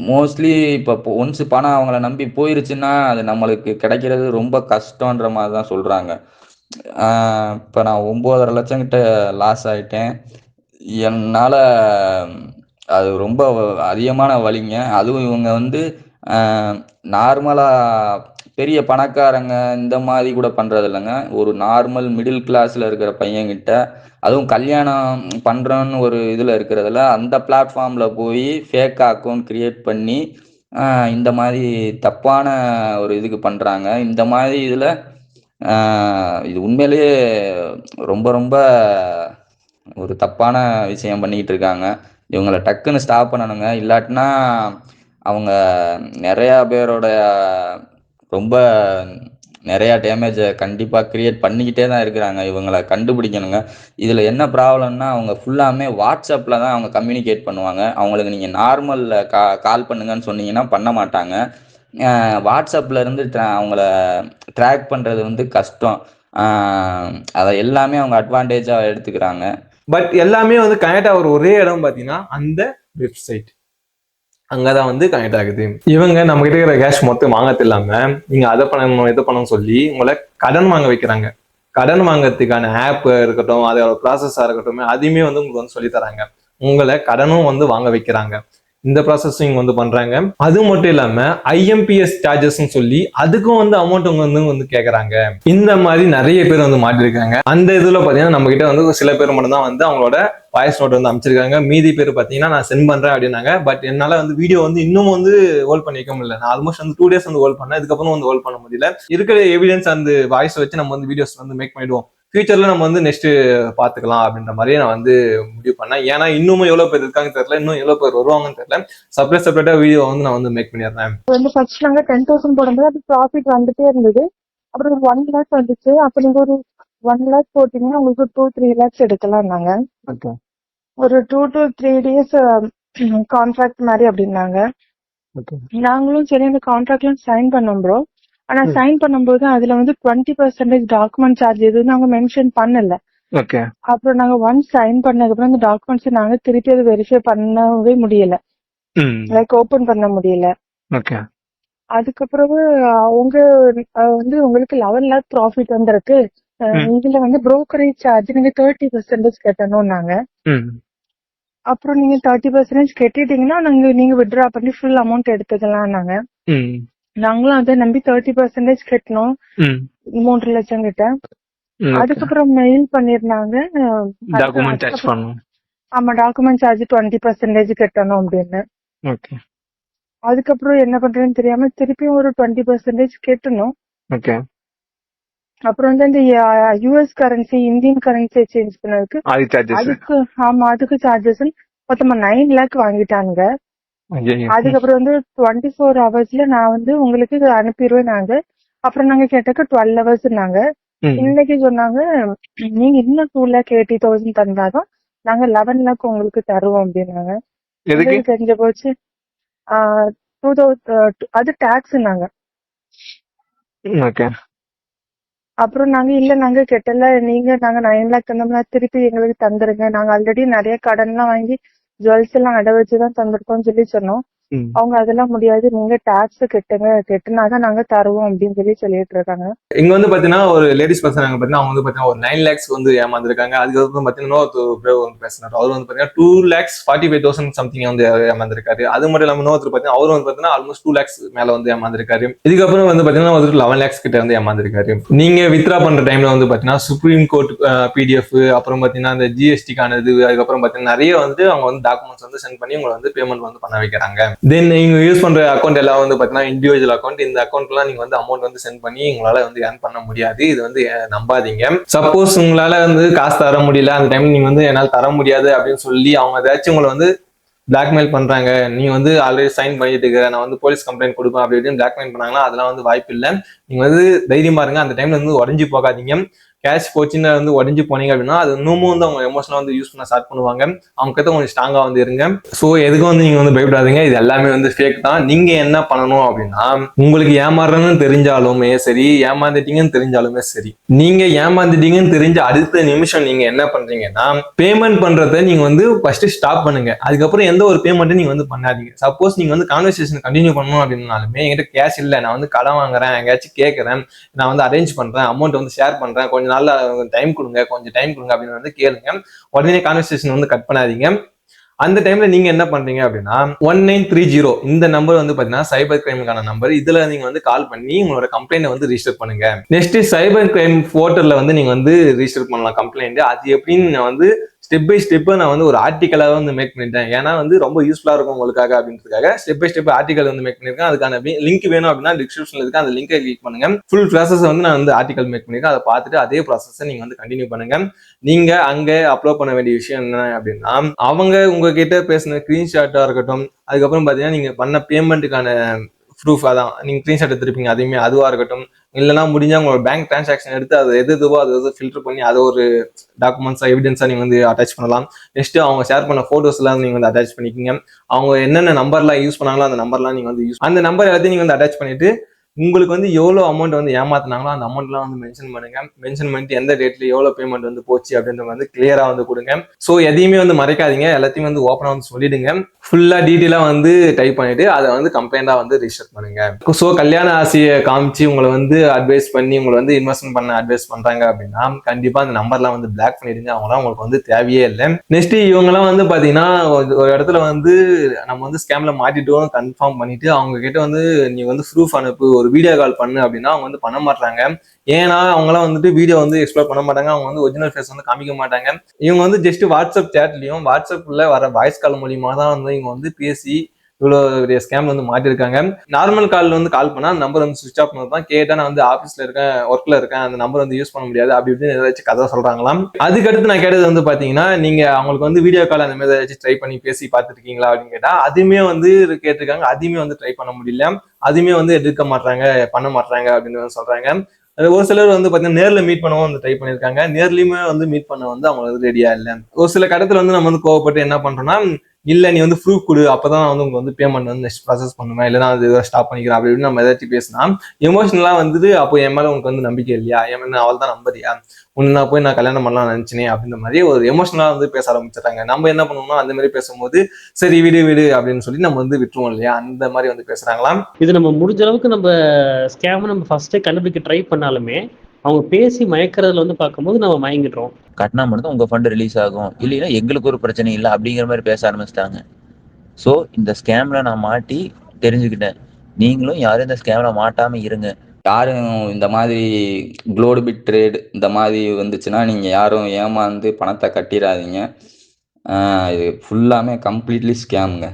மோஸ்ட்லி இப்போ ஒன்ஸ் பணம் அவங்கள நம்பி போயிருச்சுன்னா அது நம்மளுக்கு கிடைக்கிறது ரொம்ப கஷ்டன்ற மாதிரி தான் சொல்கிறாங்க. இப்போ நான் 9,5 லட்சம் கிட்ட லாஸ் ஆகிட்டேன். என்னால் அது ரொம்ப அதிகமான வலிங்க. அதுவும் இவங்க வந்து நார்மலாக பெரிய பணக்காரங்க இந்த மாதிரி கூட பண்ணுறது இல்லைங்க. ஒரு நார்மல் மிடில் கிளாஸில் இருக்கிற பையன்கிட்ட, அதுவும் கல்யாணம் பண்ணுறோன்னு ஒரு இதில் இருக்கிறதுல அந்த பிளாட்ஃபார்மில் போய் ஃபேக்காக அக்கௌண்ட் க்ரியேட் பண்ணி இந்த மாதிரி தப்பான ஒரு இதுக்கு பண்ணுறாங்க. இந்த மாதிரி இதில் இது உண்மையிலேயே ரொம்ப ரொம்ப ஒரு தப்பான விஷயம் பண்ணிக்கிட்டு இருக்காங்க. இவங்களை டக்குன்னு ஸ்டாப் பண்ணணுங்க. இல்லாட்டினா அவங்க நிறையா பேரோட ரொம்ப நிறையா டேமேஜை கண்டிப்பாக க்ரியேட் பண்ணிக்கிட்டே தான் இருக்கிறாங்க. இவங்களை கண்டுபிடிக்கணுங்க. இதில் என்ன ப்ராப்ளம்னா, அவங்க ஃபுல்லாமே வாட்ஸ்அப்பில் தான் அவங்க கம்யூனிகேட் பண்ணுவாங்க. அவங்களுக்கு நீங்கள் நார்மலில் கால் பண்ணுங்கன்னு சொன்னீங்கன்னா பண்ண மாட்டாங்க. வாட்ஸ்அப்பில் இருந்து அவங்கள ட்ராக் பண்ணுறது வந்து கஷ்டம். அதை எல்லாமே அவங்க அட்வான்டேஜாக எடுத்துக்கிறாங்க. பட் எல்லாமே வந்து கனெக்ட் ஆகிற ஒரே இடம் பார்த்தீங்கன்னா அந்த வெப்சைட், அங்கதான் வந்து கனெக்ட் ஆகுது. இவங்க நம்ம கிட்ட இருக்கிற கேஷ் மொத்தம் வாங்கறது இல்லாம நீங்க அதை பண்ணணும் இதை பண்ணணும்னு சொல்லி உங்களை கடன் வாங்க வைக்கிறாங்க. கடன் வாங்கறதுக்கான ஆப் இருக்கட்டும், அதோட ப்ராசஸா இருக்கட்டும், அதையுமே வந்து உங்களுக்கு வந்து சொல்லி தராங்க. உங்களை கடனும் வந்து வாங்க வைக்கிறாங்க. இந்த ப்ராசஸிங் வந்து பண்றாங்க. அது மட்டும் இல்லாம IMPS சார்ஜஸ் சொல்லி அதுக்கும் வந்து அமௌண்ட் வந்து கேட்கறாங்க. இந்த மாதிரி நிறைய பேர் வந்து மாட்டிருக்காங்க. அந்த இதுல பாத்தீங்கன்னா நம்ம கிட்ட வந்து சில பேர் மட்டும் தான் வந்து அவங்களோட வாய்ஸ் நோட் வந்து அமைச்சிருக்காங்க. மீதி பேர் பாத்தீங்கன்னா நான் சென்ட் பண்றேன் அப்படின்னாங்க. பட் என்னால வந்து வீடியோ வந்து இன்னும் வந்து ஹோல்ட் பண்ணி வைக்க முடியல. நான் ஆல்மோஸ்ட் வந்து 2 days வந்து ஹோல்ட் பண்ணேன். இதுக்கப்புறம் வந்து ஹோல்ட் பண்ண முடியல. இருக்கிற எவிடன்ஸ் அந்த வாய்ஸ் வச்சு நம்ம வந்து வீடியோஸ் வந்து மேக் பண்ணிடுவோம். ஃபியூச்சர்ல நம்ம வந்து நெக்ஸ்ட் பாத்துக்கலாம் அப்படின்ற மாதிரியே நான் வந்து முடிவு பண்ணேன். ஏன்னா இன்னும் எவ்வளவு பேர் இருக்காங்க தெரியல, இன்னும் எவ்வளவு பேர் வருவாங்கன்னு தெரியல. செப்பரேட்டா வீடியோ வந்து நான் வந்து மேக் பண்ணிடுறேன். வந்து ஃபர்ஸ்ட் நாங்க 10,000 போடும்போது அது ப்ராஃபிட் வந்துட்டே இருந்தது. அப்புறம் ஒரு 1 lakh வந்துச்சு. அப்ப நீங்க ஒரு 1 lakh போட்டீங்கன்னா உங்களுக்கு 2-3 lakhs எடுக்கலாம். நாங்க ஒரு 2 to 3 days கான்ட்ராக்ட் மாதிரி அப்படின்னாங்க. நாங்களும் சரி அந்த கான்ட்ராக்ட்லாம் சைன் பண்ணோம் ப்ரோ. ஆனா சைன் பண்ணும்போது அதுல வந்து 20% டாக்குமெண்ட் சார்ஜ் எதுவும் நாங்க மென்ஷன் பண்ணல. அப்புறம் நாங்க ஒன்ஸ் சைன் பண்ணதுக்கு அப்புறம் அந்த டாக்குமெண்ட்ஸ் நாங்க திருப்பி அதை வெரிஃபை பண்ணவே முடியல, லைக் ஓபன் பண்ண முடியல. அதுக்கப்புறம் அவங்க வந்து உங்களுக்கு 11 lakh ப்ராஃபிட் வந்திருக்கு, இதுல வந்து புரோக்கரேஜ் சார்ஜ் நீங்க 30% கட்டணும் நாங்க. அப்புறம் நீங்க 30% கட்டிட்டீங்கன்னா நீங்க வித்ட்ரா பண்ணி ஃபுல் அமௌண்ட் எடுத்துக்கலாம். நாங்களும் அதை நம்பி 30% கட்டணும், 3 லட்சம் கிட்ட. அதுக்கப்புறம் மெயில் பண்ணிருந்தாங்க, ஆமா டாக்குமெண்ட் சார்ஜ் 20% கட்டணும் அப்படின்னு. அதுக்கப்புறம் என்ன பண்றேன்னு தெரியாம திருப்பியும் ஒரு 20% கட்டணும். அப்புறம் வந்து இந்த US currency Indian currency change பண்ணதுக்கு அதுக்கு சார்ஜஸ் மொத்தமா 9 lakh வாங்கிட்டாங்க. ஐயையோ. அதுக்கப்புறம் வந்து 24 ஹவர்ஸ்ல நான் வந்து உங்களுக்கு இது அனுப்பிடுவேன் நாங்க. அப்புறம் நாங்க கேட்டக்க 12 ஹவர்ஸ்னாங்க. ம். இன்னைக்கு சொன்னாங்க நீங்க இன்னும் 2,80,000 தந்தாதான் நாங்க 11 லேக் உங்களுக்கு தருவோம் அப்படின்னாங்க. எதுக்கு? எங்களுக்கு தெரிஞ்ச போச்சு. 2000 அது டாக்ஸ்னாங்க. ஓகே. அப்புறம் நாங்க இல்ல நாங்க கெட்டல, நாங்க 9 லேக் தந்தோம்னா திருப்பி எங்களுக்கு தந்துருங்க, நாங்க ஆல்ரெடி நிறைய கடன் எல்லாம் வாங்கி ஜுவல்ஸ் எல்லாம் அடை வச்சுதான் தந்திருக்கோம்னு சொல்லிட்டு ம். அவங்க அதெல்லாம் முடியாது, நீங்க டாக்ஸ் கட்டுங்க, கெட்டுனாதான் நாங்க தருவோம் அப்படின்னு சொல்லிட்டு இருக்காங்க. இங்க வந்து பாத்தீங்கன்னா ஒரு லேடிஸ் பர்சன் பாத்தீங்கன்னா அவங்க வந்து பாத்தீங்கன்னா ஒரு 9 lakhs வந்து ஏமாந்துருக்காங்க. அதுக்கப்புறம் பாத்தீங்கன்னா இன்னொருத்தர் பேசினார். அவர் வந்து பாத்தீங்கன்னா 2,45,000 சம்திங் வந்து ஏமாந்துருக்காரு. அது மட்டும் இல்லாம இன்னொருத்தர் பாத்தீங்கன்னா அவர் வந்து பாத்தீங்கன்னா ஆல்மோஸ்ட் 2 lakhs மேல வந்து ஏமாந்துருக்காரு. இதுக்கப்புறம் வந்து பாத்தீங்கன்னா ஒரு 11 lakhs கிட்ட வந்து ஏமாந்துருக்காரு. நீங்க வித்ரா பண்ற டைம்ல வந்து பாத்தீங்கன்னா சுப்ரீம் கோர்ட் பிடிஎஃப், அப்புறம் பாத்தீங்கன்னா அந்த ஜிஎஸ்டிக்கானது, அதுக்கப்புறம் பாத்தீங்கன்னா நிறைய வந்து அவங்க வந்து டாக்குமெண்ட்ஸ் வந்து சென்ட் பண்ணி உங்களை வந்து பேமெண்ட் வந்து பண்ண வைக்கிறாங்க. தென் நீங்க யூஸ் பண்ற அக்கௌண்ட் எல்லாம் வந்து பாத்தீங்கன்னா இண்டிவிஜுவல் அக்கௌண்ட். இந்த அக்கௌண்ட்லாம் நீங்க வந்து அமௌண்ட் வந்து சென்ட் பண்ணி உங்களால வந்து ஏர்ன் பண்ண முடியாது. இது வந்து நம்பாதீங்க. சப்போஸ் உங்களால வந்து காசு தர முடியல, அந்த டைம் நீங்க வந்து என்னால தர முடியாது அப்படின்னு சொல்லி அவங்க ஏதாச்சும் உங்களை வந்து பிளாக்மெயில் பண்றாங்க, நீ வந்து ஆல்ரெடி சைன் பண்ணிட்டு இருக்க, நான் வந்து போலீஸ் கம்ப்ளைண்ட் கொடுப்பேன் அப்படி இப்படின்னு பிளாக்மெயில் பண்ணாங்களா, அதெல்லாம் வந்து வாய்ப்பு இல்லை. நீங்க வந்து தைரியமா இருங்க. அந்த டைம்ல வந்து உடஞ்சு போகாதீங்க. கேஷ் போச்சுன்னு வந்து உடஞ்சு போனீங்க அப்படின்னா அது இன்னமும் வந்து அவங்க எமோஷனலா வந்து யூஸ் பண்ண ஸ்டார்ட் பண்ணுவாங்க. அவங்க கிட்ட கொஞ்சம் ஸ்ட்ராங்கா வந்து இருங்க. ஸோ எதுக்கும் வந்து நீங்க வந்து பயப்படாதீங்க. இது எல்லாமே வந்து ஃபேக் தான். நீங்க என்ன பண்ணணும் அப்படின்னா, உங்களுக்கு ஏமாறுறதுன்னு தெரிஞ்சாலுமே சரி, ஏமாந்துட்டீங்கன்னு தெரிஞ்சாலுமே சரி, நீங்க ஏமாந்துட்டீங்கன்னு தெரிஞ்ச அடுத்த நிமிஷம் நீங்க என்ன பண்றீங்கன்னா, பேமெண்ட் பண்றதை நீங்க வந்து ஃபர்ஸ்ட் ஸ்டாப் பண்ணுங்க. அதுக்கப்புறம் எந்த ஒரு பேமெண்ட்டும் நீங்க வந்து பண்ணாதீங்க. சப்போஸ் நீங்க வந்து கான்வர்சேஷன் கண்டினியூ பண்ணணும் அப்படின்னாலுமே, என்கிட்ட கேஷ் இல்லை, நான் வந்து கடன் வாங்குறேன், எங்கேயாச்சும் கேட்கறேன், நான் வந்து அரேஞ்ச் பண்றேன், அமௌண்ட் வந்து ஷேர் பண்றேன், கொஞ்சம் நாள்ல டைம் கொடுங்க, கொஞ்சம் டைம் கொடுங்க அப்படின்னு வந்து கேளுங்க. உடனே கான்வர்சேஷன் வந்து கட் பண்ணாதீங்க. அந்த டைம்ல நீங்க என்ன பண்றீங்க அப்படின்னா 1930 இந்த நம்பர் வந்து பாத்தீங்கன்னா சைபர் கிரைமுக்கான நம்பர். இதுல நீங்க வந்து கால் பண்ணி உங்களோட கம்ப்ளைண்ட் வந்து ரிஜிஸ்டர் பண்ணுங்க. நெக்ஸ்ட் சைபர் கிரைம் போர்ட்டல்ல வந்து நீங்க வந்து ரிஜிஸ்டர் பண்ணலாம் கம்ப்ளைண்ட். அது எப்படின்னு நான் வந்து ஸ்டெப் பை ஸ்டெப்பா நான் வந்து ஒரு ஆர்டிக்கலாக வந்து மேக் பண்ணிட்டேன். ஏன்னா வந்து ரொம்ப யூஸ்ஃபுல்லா இருக்கும் உங்களுக்காக அப்படின்றதுக்காக ஸ்டெப் பை ஸ்டெப் ஆர்டிகல் வந்து மேக் பண்ணிருக்கேன். அதுக்கான லிங்க் வேணும் அப்படின்னா டிஸ்கிரிப்ஷன்ல இருக்கு, அந்த லிங்கை கிளிக் பண்ணுங்க. ஃபுல் ப்ராசஸ் வந்து நான் வந்து ஆர்டிகல் மேக் பண்ணிருக்கேன். அதை பார்த்துட்டு அதே ப்ராசஸை நீங்க வந்து கண்டினியூ பண்ணுங்க. நீங்க அங்க அப்லோட் பண்ண வேண்டிய விஷயம் என்ன அப்படின்னா, அவங்க உங்ககிட்ட பேசின ஸ்கிரீன்ஷாட்டா இருக்கட்டும், அதுக்கப்புறம் பாத்தீங்கன்னா நீங்க பண்ண பேமெண்ட்டுக்கான ப்ரூஃப், அதான் நீங்க ஸ்கிரீன்ஷாட் எடுத்திருப்பீங்க, அதையுமே அதுவா இருக்கட்டும், இல்லைன்னா முடிஞ்சா உங்களோட பேங்க் டிரான்சாக்ஷன் எடுத்து அது எதுவோ அது ஃபில்டர் பண்ணி அதை ஒரு டாக்குமெண்ட்ஸா எவிடன்ஸா நீங்க வந்து அட்டாச் பண்ணலாம். நெக்ஸ்ட் அவங்க ஷேர் பண்ண போட்டோஸ் எல்லாம் நீங்க வந்து அட்டாச் பண்ணிக்கோங்க. அவங்க என்னென்ன நம்பர்லாம் யூஸ் பண்ணாங்களோ அந்த நம்பர்லாம் நீங்க வந்து அந்த நம்பர் எல்லாத்தையும் நீங்க வந்து அட்டாச் பண்ணிட்டு உங்களுக்கு வந்து எவ்வளவு அமௌண்ட் வந்து ஏமாத்தினாங்களோ அந்த அமௌண்ட்லாம் வந்து மென்ஷன் பண்ணுங்க. மென்ஷன் பண்ணிட்டு எந்த டேட்ல எவ்வளவு பேமெண்ட் வந்து போச்சு அப்படின்ற வந்து கிளியரா வந்து கொடுங்க. ஸோ எதையுமே வந்து மறைக்காதீங்க, எல்லாத்தையும் வந்து ஓப்பனா வந்து சொல்லிடுங்க. ஃபுல்லா டீட்டெயிலா வந்து டைப் பண்ணிட்டு அதை வந்து கம்ப்ளைண்டா வந்து ரிஜிஸ்டர் பண்ணுங்க. ஸோ கல்யாண ஆசையை காமிச்சு உங்களை வந்து அட்வைஸ் பண்ணி உங்களை வந்து இன்வெஸ்ட்மெண்ட் பண்ண அட்வைஸ் பண்றாங்க அப்படின்னா கண்டிப்பா அந்த நம்பர்லாம் வந்து பிளாக் பண்ணிடுங்க. அவங்களாம் உங்களுக்கு வந்து தேவையே இல்லை. நெக்ஸ்ட் இவங்கெல்லாம் வந்து பாத்தீங்கன்னா ஒரு இடத்துல வந்து நம்ம வந்து ஸ்கேம்ல மாட்டிட்டோம் கன்ஃபார்ம் பண்ணிட்டு அவங்க கிட்ட வந்து நீ வந்து ப்ரூஃப் அனுப்பு, ஒரு வீடியோ கால் பண்ணு அப்படின்னா அவங்க வந்து பண்ண மாட்டாங்க. ஏன்னா அவங்களாம் வந்துட்டு வீடியோ வந்து எக்ஸ்ப்ளோர் பண்ண மாட்டாங்க, அவங்க வந்து ஒரிஜினல் ஃபேஸ் வந்து காமிக்க மாட்டாங்க. இவங்க வந்து ஜஸ்ட் வாட்ஸ்அப் சேட்லயும் வாட்ஸ்அப்ல வர வாய்ஸ் கால் மூலியமா தான் வந்து இவங்க வந்து பேசி இவ்வளவு பெரிய ஸ்கேம் வந்து மாட்டிருக்காங்க. நார்மல் கால் வந்து கால் பண்ணா நம்பர் வந்து சுவிச் ஆஃப் பண்ணதான், கேட்டா நான் வந்து ஆஃபீஸ்ல இருக்கேன், ஒர்க்ல இருக்கேன், அந்த நம்பர் வந்து யூஸ் பண்ண முடியாது அப்படி இப்படின்னு ஏதாச்சும் கதை சொல்றாங்களாம். அதுக்கடுத்து நான் கேட்டது வந்து பாத்தீங்கன்னா, நீங்க அவங்களுக்கு வந்து வீடியோ கால் அந்த மாதிரி ஏதாச்சும் ட்ரை பண்ணி பேசி பார்த்துருக்கீங்களா அப்படின்னு கேட்டா அதுவுமே வந்து கேட்டிருக்காங்க. அதுவுமே வந்து ட்ரை பண்ண முடியல, அதுவுமே வந்து எடுக்க மாட்டாங்க, பண்ண மாட்டாங்க அப்படின்னு சொல்றாங்க. ஒரு சிலர் வந்து பாத்தீங்கன்னா நேர்ல மீட் பண்ணவும் வந்து ட்ரை பண்ணிருக்காங்க. நேர்லயுமே வந்து மீட் பண்ண வந்து அவங்க வந்து ரெடியா இல்லை. ஒரு சில கடத்துல வந்து நம்ம வந்து கோவப்பட்டு என்ன பண்றோம்னா, இல்ல நீ வந்து ப்ரூஃப் கொடு, அப்பதான் வந்து உங்களுக்கு வந்து பேமெண்ட் வந்து நெக்ஸ்ட் ப்ராசஸ் பண்ணுவேன், இல்லைன்னா அது ஸ்டாப் பண்ணிக்கிறேன் அப்படி இப்படின்னு நம்ம ஏதாச்சும் பேசினா எமோஷனலா வந்துட்டு அப்போ என் மேல உனக்கு வந்து நம்பிக்கை இல்லையா, என் மேல அவள் தான் நம்பறியா, உன்னை நான் போய் நான் கல்யாணம் பண்ணலாம் நினைச்சினேன் அப்படின்ற மாதிரி ஒரு எமோஷனலா வந்து பேச ஆரம்பிச்சிடறாங்க. நம்ம என்ன பண்ணணும்னா அந்த மாதிரி பேசும்போது சரி விடு அப்படின்னு சொல்லி நம்ம வந்து விட்டுருவோம் இல்லையா, அந்த மாதிரி வந்து பேசுறாங்களாம். இது நம்ம முடிஞ்ச அளவுக்கு நம்ம ஸ்கேம் நம்ம ஃபர்ஸ்டே கண்டுபிடிக்க ட்ரை பண்ணாலுமே அவங்க பேசி மயக்கிறதுல வந்து பார்க்கும்போது நம்ம மயங்கிடுறோம். கட்டினா மட்டும் உங்க ஃபண்ட் ரிலீஸ் ஆகும், இல்லைன்னா எங்களுக்கு ஒரு பிரச்சனை இல்லை அப்படிங்கிற மாதிரி பேச ஆரம்பிச்சிட்டாங்க. ஸோ இந்த ஸ்கேம்ல நான் மாட்டி தெரிஞ்சுக்கிட்டேன். நீங்களும் யாரும் இந்த ஸ்கேம்ல மாட்டாம இருங்க. யாரும் இந்த மாதிரி க்ளோடு பிட் ட்ரேட் இந்த மாதிரி வந்துச்சுன்னா நீங்கள் யாரும் ஏமாந்து பணத்தை கட்டிடாதீங்க. இது ஃபுல்லாமே கம்ப்ளீட்லி ஸ்கேமுங்க.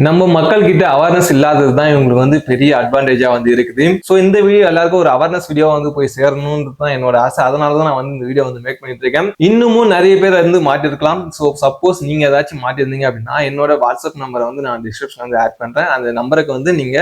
நம்ம மக்கள் கிட்ட அவேர்னஸ் இல்லாதது தான் இவங்களுக்கு வந்து பெரிய அட்வான்டேஜா வந்து இருக்குது. ஸோ இந்த வீடியோ எல்லாருக்கும் ஒரு அவேர்னஸ் வீடியோ வந்து போய் சேரணும்ன்றது தான் என்னோட ஆசை. அதனாலதான் நான் வந்து இந்த வீடியோ வந்து மேக் பண்ணிட்டு இருக்கேன். இன்னமும் நிறைய பேர் வந்து மாட்டிருக்கலாம். ஸோ சப்போஸ் நீங்க ஏதாச்சும் மாட்டிருந்தீங்க அப்படின்னா என்னோட வாட்ஸ்அப் நம்பரை வந்து நான் டிஸ்கிரிப்ஷன் வந்து ஆட் பண்றேன். அந்த நம்பருக்கு வந்து நீங்க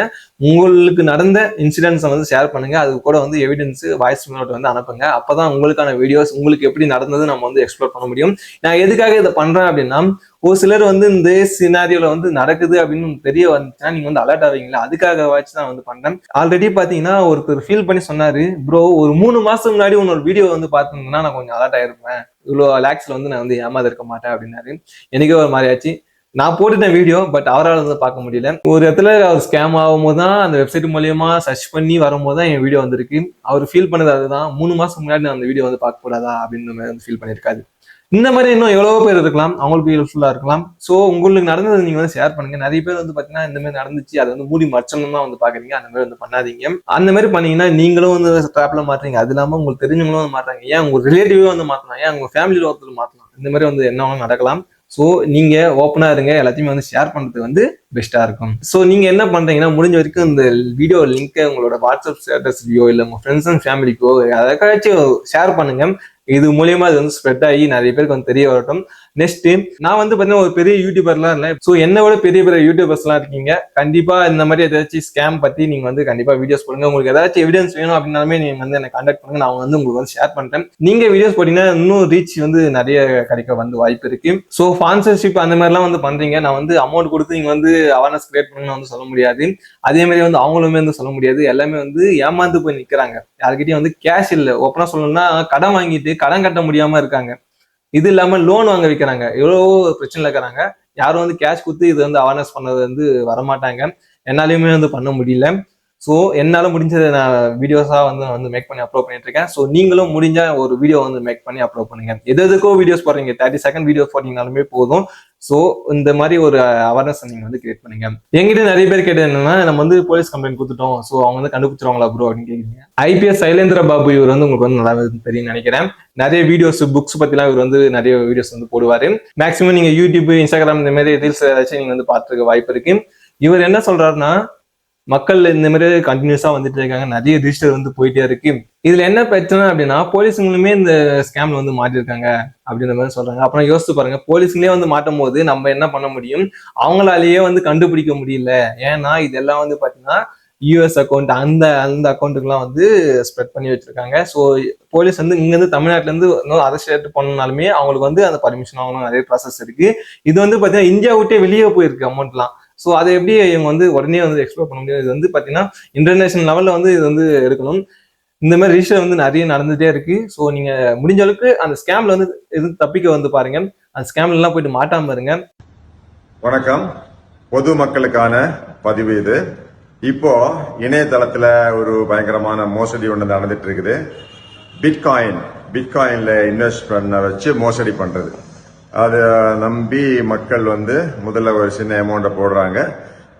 உங்களுக்கு நடந்த இன்சிடென்ட்ஸை வந்து ஷேர் பண்ணுங்க. அது கூட வந்து எவிடன்ஸ் வாய்ஸ் நோட் வந்து அனுப்புங்க. அப்பதான் உங்களுக்கான வீடியோஸ் உங்களுக்கு எப்படி நடந்தது நம்ம வந்து எக்ஸ்ப்ளோர் பண்ண முடியும். நான் எதுக்காக இதை பண்றேன் அப்படின்னா, ஒரு சிலர் வந்து இந்த சினாரியோல வந்து நடக்குது அப்படின்னு தெரிய வந்துச்சுன்னா நீங்க வந்து அலர்ட் ஆவீங்களா, அதுக்காக வாட்ச் தான் வந்து பண்றேன். ஆல்ரெடி பாத்தீங்கன்னா ஒருத்தர் ஃபீல் பண்ணி சொன்னாரு, ப்ரோ ஒரு 3 மாசம் முன்னாடி உன்னோட வீடியோ வந்து பாத்தீங்கன்னா நான் கொஞ்சம் அலர்ட் ஆயிருப்பேன், இவ்வளவு லேக்ஸ்ல வந்து நான் வந்து ஏமாந்து இருக்க மாட்டேன் அப்படின்னாரு. எனக்கே ஒரு மாதிரி ஆச்சு. நான் போட்டுட்டேன் வீடியோ, பட் அவரால் வந்து பார்க்க முடியல. ஒரு இடத்துல அவர் ஸ்கேம் ஆகும்போது தான் அந்த வெப்சைட் மூலியமா சர்ச் பண்ணி வரும்போது தான் என் வீடியோ வந்திருக்கு. அவர் ஃபீல் பண்ணது அதுதான், 3 மாசம் முன்னாடி நான் அந்த வீடியோ வந்து பார்க்க கூடாதா அப்படின்னு மாதிரி வந்து ஃபீல் பண்ணியிருக்காரு. இந்த மாதிரி இன்னும் எவ்வளவோ பேர் இருக்கலாம், அவங்களுக்கு யூஸ்ஃபுல்லா இருக்கலாம். ஸோ உங்களுக்கு நடந்தது நீங்க வந்து ஷேர் பண்ணுங்க. நிறைய பேர் வந்து பாத்தீங்கன்னா இந்த மாதிரி நடந்துச்சு, அதை வந்து மூடி மறைச்சணும் தான் வந்து பாக்குறீங்க. அந்த மாதிரி வந்து பண்ணாதீங்க. அந்த மாதிரி பண்ணீங்கன்னா நீங்களும் வந்து ட்ராப்ல மாட்டுறீங்க. அது இல்லாம உங்களுக்கு தெரிஞ்சவங்களும் வந்து மாட்டாங்க. ஏன் உங்க ரிலேட்டிவே வந்து மாத்தலாம், ஏன் உங்க ஃபேமிலியில ஒருத்தர் மாத்தலாம். இந்த மாதிரி வந்து என்ன நடக்கலாம். ஸோ நீங்க ஓப்பனா இருங்க, எல்லாத்தையுமே வந்து ஷேர் பண்றது வந்து பெஸ்டா இருக்கும். ஸோ நீங்க என்ன பண்றீங்கன்னா, முடிஞ்ச வரைக்கும் இந்த வீடியோ லிங்கை உங்களோட வாட்ஸ்அப் ஸ்டேட்டஸ்லயோ இல்ல உங்க ஃப்ரெண்ட்ஸ் அண்ட் ஃபேமிலிக்கோ யாருக்காச்சும் ஷேர் பண்ணுங்க. இது மூலியமா அது வந்து ஸ்ப்ரெட் ஆகி நிறைய பேருக்கு வந்து தெரிய வரட்டும். நெக்ஸ்ட் நான் வந்து பாத்தீங்கன்னா ஒரு பெரிய யூடியூபர்லாம் இல்லை. ஸோ என்ன விட பெரிய பெரிய யூடியூபர்ஸ் எல்லாம் இருக்கீங்க. கண்டிப்பா இந்த மாதிரி ஏதாச்சும் ஸ்கேம் பத்தி நீங்க வந்து கண்டிப்பா வீடியோஸ் போடுங்க. உங்களுக்கு ஏதாச்சும் எவிடன்ஸ் வேணும் அப்படின்னாலுமே நீங்க வந்து எனக்கு கான்டாக்ட் பண்ணுங்க. நான் வந்து உங்களுக்கு வந்து ஷேர் பண்றேன். நீங்க வீடியோஸ் போட்டீங்கன்னா இன்னும் ரீச் வந்து நிறைய கிடைக்க வந்து வாய்ப்பு இருக்கு. ஸோ ஸ்பான்சர்ஷிப் அந்த மாதிரிலாம் வந்து பண்றீங்க. நான் வந்து அமௌண்ட் கொடுத்து நீங்க வந்து அவேர்னஸ் கிரியேட் பண்ணணும்னு வந்து சொல்ல முடியாது. அதே மாதிரி வந்து அவங்களுமே வந்து சொல்ல முடியாது. எல்லாமே வந்து ஏமாந்து போய் நிக்கிறாங்க. யாருக்கிட்டையும் வந்து கேஷ் இல்லை. ஓப்பனா சொல்லணும்னா கடன் வாங்கிட்டு கடன் கட்ட முடியாம இருக்காங்க. இது இல்லாம லோன் வாங்க வைக்கிறாங்க. எவ்வளவோ பிரச்சனைல இருக்கிறாங்க. யாரும் வந்து கேஷ் கொடுத்து இது வந்து அவேர்னஸ் பண்ணது வந்து வரமாட்டாங்க. என்னாலையுமே வந்து பண்ண முடியல. ஸோ என்னால முடிஞ்சதை நான் வீடியோஸா வந்து மேக் பண்ணி அப்லோட் பண்ணிட்டு இருக்கேன். ஸோ நீங்களும் முடிஞ்சா ஒரு வீடியோ வந்து மேக் பண்ணி அப்லோட் பண்ணுங்க. எதுக்கோ வீடியோஸ் போடுறீங்க, 30 செகண்ட் வீடியோ போட்டீங்கனாலுமே போதும். ஸோ இந்த மாதிரி ஒரு அவேர்னஸ் நீங்க வந்து கிரியேட் பண்ணுங்க. என்கிட்ட நிறைய பேர் கேட்டது என்னன்னா, நம்ம வந்து போலீஸ் கம்ப்ளைண்ட் கொடுத்துட்டோம், ஸோ அவங்க வந்து கண்டுபிடிச்சிருவாங்களா ப்ரோ அப்படின்னு கேட்குறீங்க. IPS சைலேந்திர பாபு இவர் வந்து உங்களுக்கு வந்து நல்லா தெரியும் நினைக்கிறேன். நிறைய வீடியோஸ் புக்ஸ் பத்திலாம் இவர் வந்து நிறைய வீடியோஸ் வந்து போடுவாரு. மேக்ஸிமம் நீங்க யூடியூப், இன்ஸ்டாகிராம் இந்த மாதிரி ரீல்ஸ் ஏதாச்சும் நீங்க வந்து பார்த்துருக்க வாய்ப்பு இருக்கு. இவர் என்ன சொல்றாருன்னா, மக்கள் இந்த மாதிரி கண்டினியூஸா வந்துட்டு இருக்காங்க, நிறைய ரிஜிஸ்டர் வந்து போயிட்டே இருக்கு. இதுல என்ன பிரச்சனை அப்படின்னா, போலீஸுங்களுமே இந்த ஸ்கேம்ல வந்து மாட்டிருக்காங்க அப்படின்ற மாதிரி சொல்றாங்க. அப்புறம் யோசிச்சு பாருங்க, போலீஸுங்களே வந்து மாட்டும் போது நம்ம என்ன பண்ண முடியும்? அவங்களாலேயே வந்து கண்டுபிடிக்க முடியல. ஏன்னா இதெல்லாம் வந்து பாத்தீங்கன்னா US அக்கௌண்ட், அந்த அக்கௌண்ட்டுக்குலாம் வந்து ஸ்ப்ரெட் பண்ணி வச்சிருக்காங்க. ஸோ போலீஸ் வந்து இங்க இருந்து தமிழ்நாட்டுல இருந்து இன்னும் அதை ஸ்டேட் பண்ணாலுமே அவங்களுக்கு வந்து அந்த பர்மிஷன் ஆகணும், நிறைய ப்ராசஸ் இருக்கு. இது வந்து பாத்தீங்கன்னா இந்தியா விட்டே வெளியே போயிருக்கு அமௌண்ட்லாம். ஸோ அதை எப்படி இவங்க வந்து உடனே வந்து எக்ஸ்ப்ளோர் பண்ண முடியும்? இது வந்து பாத்தீங்கன்னா இன்டர்நேஷனல் லெவல்ல வந்து இது வந்து இருக்கணும். இந்த மாதிரி ரிஜிஸ்டர் வந்து நிறைய நடந்துட்டே இருக்கு. ஸோ நீங்க முடிஞ்ச அளவுக்கு அந்த ஸ்கேம்ல வந்து எது தப்பிக்க வந்து பாருங்க. அந்த ஸ்கேம்ல எல்லாம் போயிட்டு மாட்டாம இருங்க. வணக்கம். பொது மக்களுக்கான பதிவு இது. இப்போ இணையதளத்துல ஒரு பயங்கரமான மோசடி ஒன்று நடந்துட்டு இருக்குது. பிட்காயின்ல இன்வெஸ்ட் பண்ண வச்சு மோசடி பண்றது. அதை நம்பி மக்கள் வந்து முதல்ல ஒரு சின்ன அமௌண்ட்டை போடுறாங்க.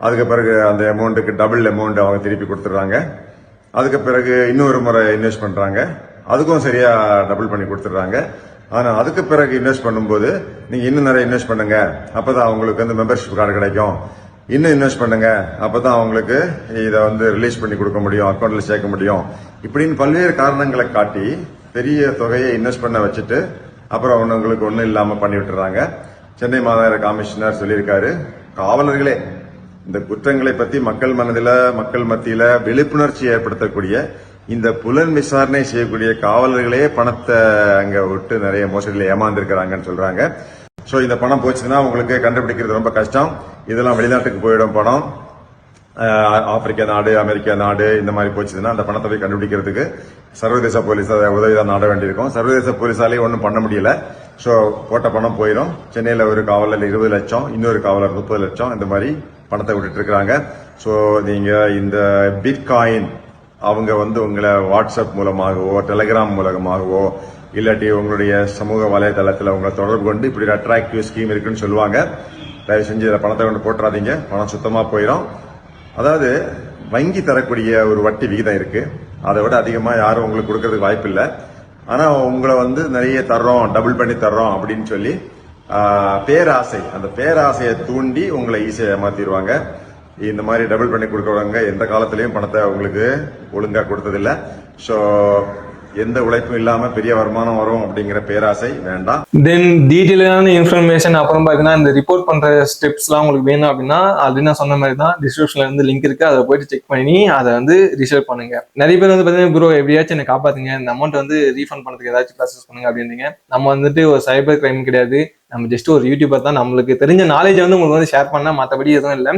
அதுக்கு பிறகு அந்த அமௌண்ட்டுக்கு டபுள் அமௌண்ட் அவங்க திருப்பி கொடுத்துட்றாங்க. அதுக்கு பிறகு இன்னொரு முறை இன்வெஸ்ட் பண்றாங்க, அதுக்கும் சரியா டபுள் பண்ணி கொடுத்துட்றாங்க. ஆனா அதுக்கு பிறகு இன்வெஸ்ட் பண்ணும்போது நீங்க இன்னும் நிறைய இன்வெஸ்ட் பண்ணுங்க, அப்பதான் அவங்களுக்கு வந்து மெம்பர்ஷிப் கார்டு கிடைக்கும், இன்னும் இன்வெஸ்ட் பண்ணுங்க, அப்பதான் அவங்களுக்கு இதை வந்து ரிலீஸ் பண்ணி கொடுக்க முடியும், அக்கௌண்ட்ல சேர்க்க முடியும், இப்படின்னு பல்வேறு காரணங்களை காட்டி பெரிய தொகையை இன்வெஸ்ட் பண்ண வச்சுட்டு அப்புறம் உங்களுக்கு ஒன்றும் இல்லாம பண்ணி விட்டுறாங்க. சென்னை மாநகர கமிஷனர் சொல்லியிருக்காரு, காவலர்களே இந்த குற்றங்களை பத்தி மக்கள் மத்தியில விழிப்புணர்ச்சி ஏற்படுத்தக்கூடிய இந்த புலன் விசாரணை செய்யக்கூடிய காவலர்களே பணத்தை அங்க விட்டு நிறைய மோசடியில் ஏமாந்துருக்கிறாங்கன்னு சொல்றாங்க. சோ இந்த பணம் போச்சுன்னா உங்களுக்கு கண்டுபிடிக்கிறது ரொம்ப கஷ்டம். இதெல்லாம் வெளிநாட்டுக்கு போயிடும் பணம். ஆப்பிரிக்கா நாடு, அமெரிக்கா நாடு இந்த மாதிரி போச்சுன்னா அந்த பணத்தை போய் கண்டுபிடிக்கிறதுக்கு சர்வதேச போலீஸ் உதவிதான் நாட வேண்டியிருக்கும். சர்வதேச போலீஸாலே ஒன்றும் பண்ண முடியல. ஸோ போட்ட பணம் போயிடும். சென்னையில் ஒரு காவலர் 20 லட்சம், இன்னொரு காவலர் 30 லட்சம் இந்த மாதிரி பணத்தை விட்டுட்டு இருக்கிறாங்க. ஸோ நீங்க இந்த பிட்காயின் அவங்க வந்து உங்களை வாட்ஸ்அப் மூலமாகவோ டெலிகிராம் மூலமாகவோ இல்லாட்டி உங்களுடைய சமூக வலைதளத்தில் உங்களை தொடர்பு கொண்டு இப்படி அட்ராக்டிவ் ஸ்கீம் இருக்குன்னு சொல்லுவாங்க. தயவு செஞ்சு இதில் பணத்தை கொண்டு போட்டுறாதீங்க, பணம் சுத்தமா போயிடும். அதாவது வங்கி தரக்கூடிய ஒரு வட்டி விகிதம் இருக்கு, அதை விட அதிகமா யாரும் உங்களுக்கு கொடுக்கறதுக்கு வாய்ப்பு இல்லை. ஆனா உங்களை வந்து நிறைய தர்றோம், டபுள் பண்ணி தர்றோம் அப்படின்னு சொல்லி பேராசை, அந்த பேராசையை தூண்டி உங்களை ஈஸியா ஏமாத்திடுவாங்க. இந்த மாதிரி டபுள் பண்ணி கொடுக்கறவங்க எந்த காலத்திலயும் பணத்தை உங்களுக்கு ஒழுங்கா கொடுத்ததில்ல. ஸோ எந்த உழைப்பும் இல்லாம பெரிய வருமானம் வரும் அப்படிங்கிற பேராசை வேண்டாம். தென் டீட்டெயிலான இன்ஃபர்மேஷன் அப்புறம் பார்த்தீங்கன்னா இந்த ரிப்போர்ட் பண்ற ஸ்டெப்ஸ்லாம் உங்களுக்கு வேணும் அப்படின்னா ஆல்ரெடி நான் சொன்ன மாதிரி தான் டிஸ்கிரிப்ஷன்ல இருந்து லிங்க் இருக்கு, அதை போயிட்டு செக் பண்ணி அதை வந்து ரிசர்வ் பண்ணுங்க. நிறைய பேர் வந்து பார்த்தீங்கன்னா ப்ரோ எப்படியாச்சும் என்னை காப்பாத்துங்க, இந்த அமௌண்ட் வந்து ரீஃபண்ட் பண்ணதுக்கு ஏதாச்சும் ப்ராசஸ் பண்ணுங்க அப்படின்றீங்க. நம்ம வந்துட்டு ஒரு சைபர் கிரைம் கிடையாது, நம்ம ஜஸ்ட் ஒரு யூடியூபர் தான். நம்மளுக்கு தெரிஞ்ச நாலேஜ் வந்து உங்களுக்கு வந்து ஷேர் பண்ணா மற்றபடி எதுவும் இல்லை.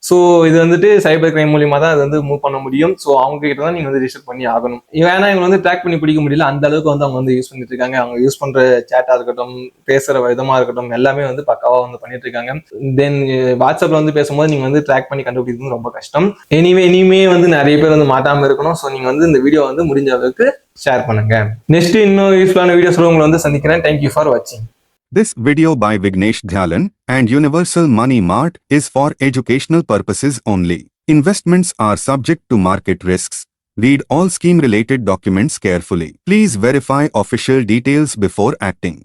ஸோ இது வந்துட்டு சைபர் கிரைம் மூலியமா தான் அது வந்து மூவ் பண்ண முடியும். ஸோ அவங்க கிட்ட தான் நீங்க வந்து ரிஜிஸ்டர் பண்ணி ஆகணும். ஏன்னா இவங்க வந்து ட்ராக் பண்ணி பிடிக்க முடியல, அந்த அளவுக்கு வந்து அவங்க வந்து யூஸ் பண்ணிட்டு இருக்காங்க. அவங்க யூஸ் பண்ற சேட்டா இருக்கட்டும், பேசுற விதமா இருக்கட்டும், எல்லாமே வந்து பக்காவா வந்து பண்ணிட்டு இருக்காங்க. தென் வாட்ஸ்அப்ல வந்து பேசும்போது நீங்க வந்து ட்ராக் பண்ணி கண்டுபிடிக்கிறது ரொம்ப கஷ்டம். இனிமே வந்து நிறைய பேர் வந்து மாட்டாம இருக்கணும். ஸோ நீங்க வந்து இந்த வீடியோ வந்து முடிஞ்ச அளவுக்கு ஷேர் பண்ணுங்க. நெக்ஸ்ட் இன்னும் யூஸ்ஃபுல்லான வீடியோஸ்ல உங்களை வந்து சந்திக்கிறேன். தேங்க்யூ ஃபார் வாட்சிங். This video by Vignesh Dhyalan and Universal Money Mart is for educational purposes only. Investments are subject to market risks. Read all scheme related documents carefully. Please verify official details before acting.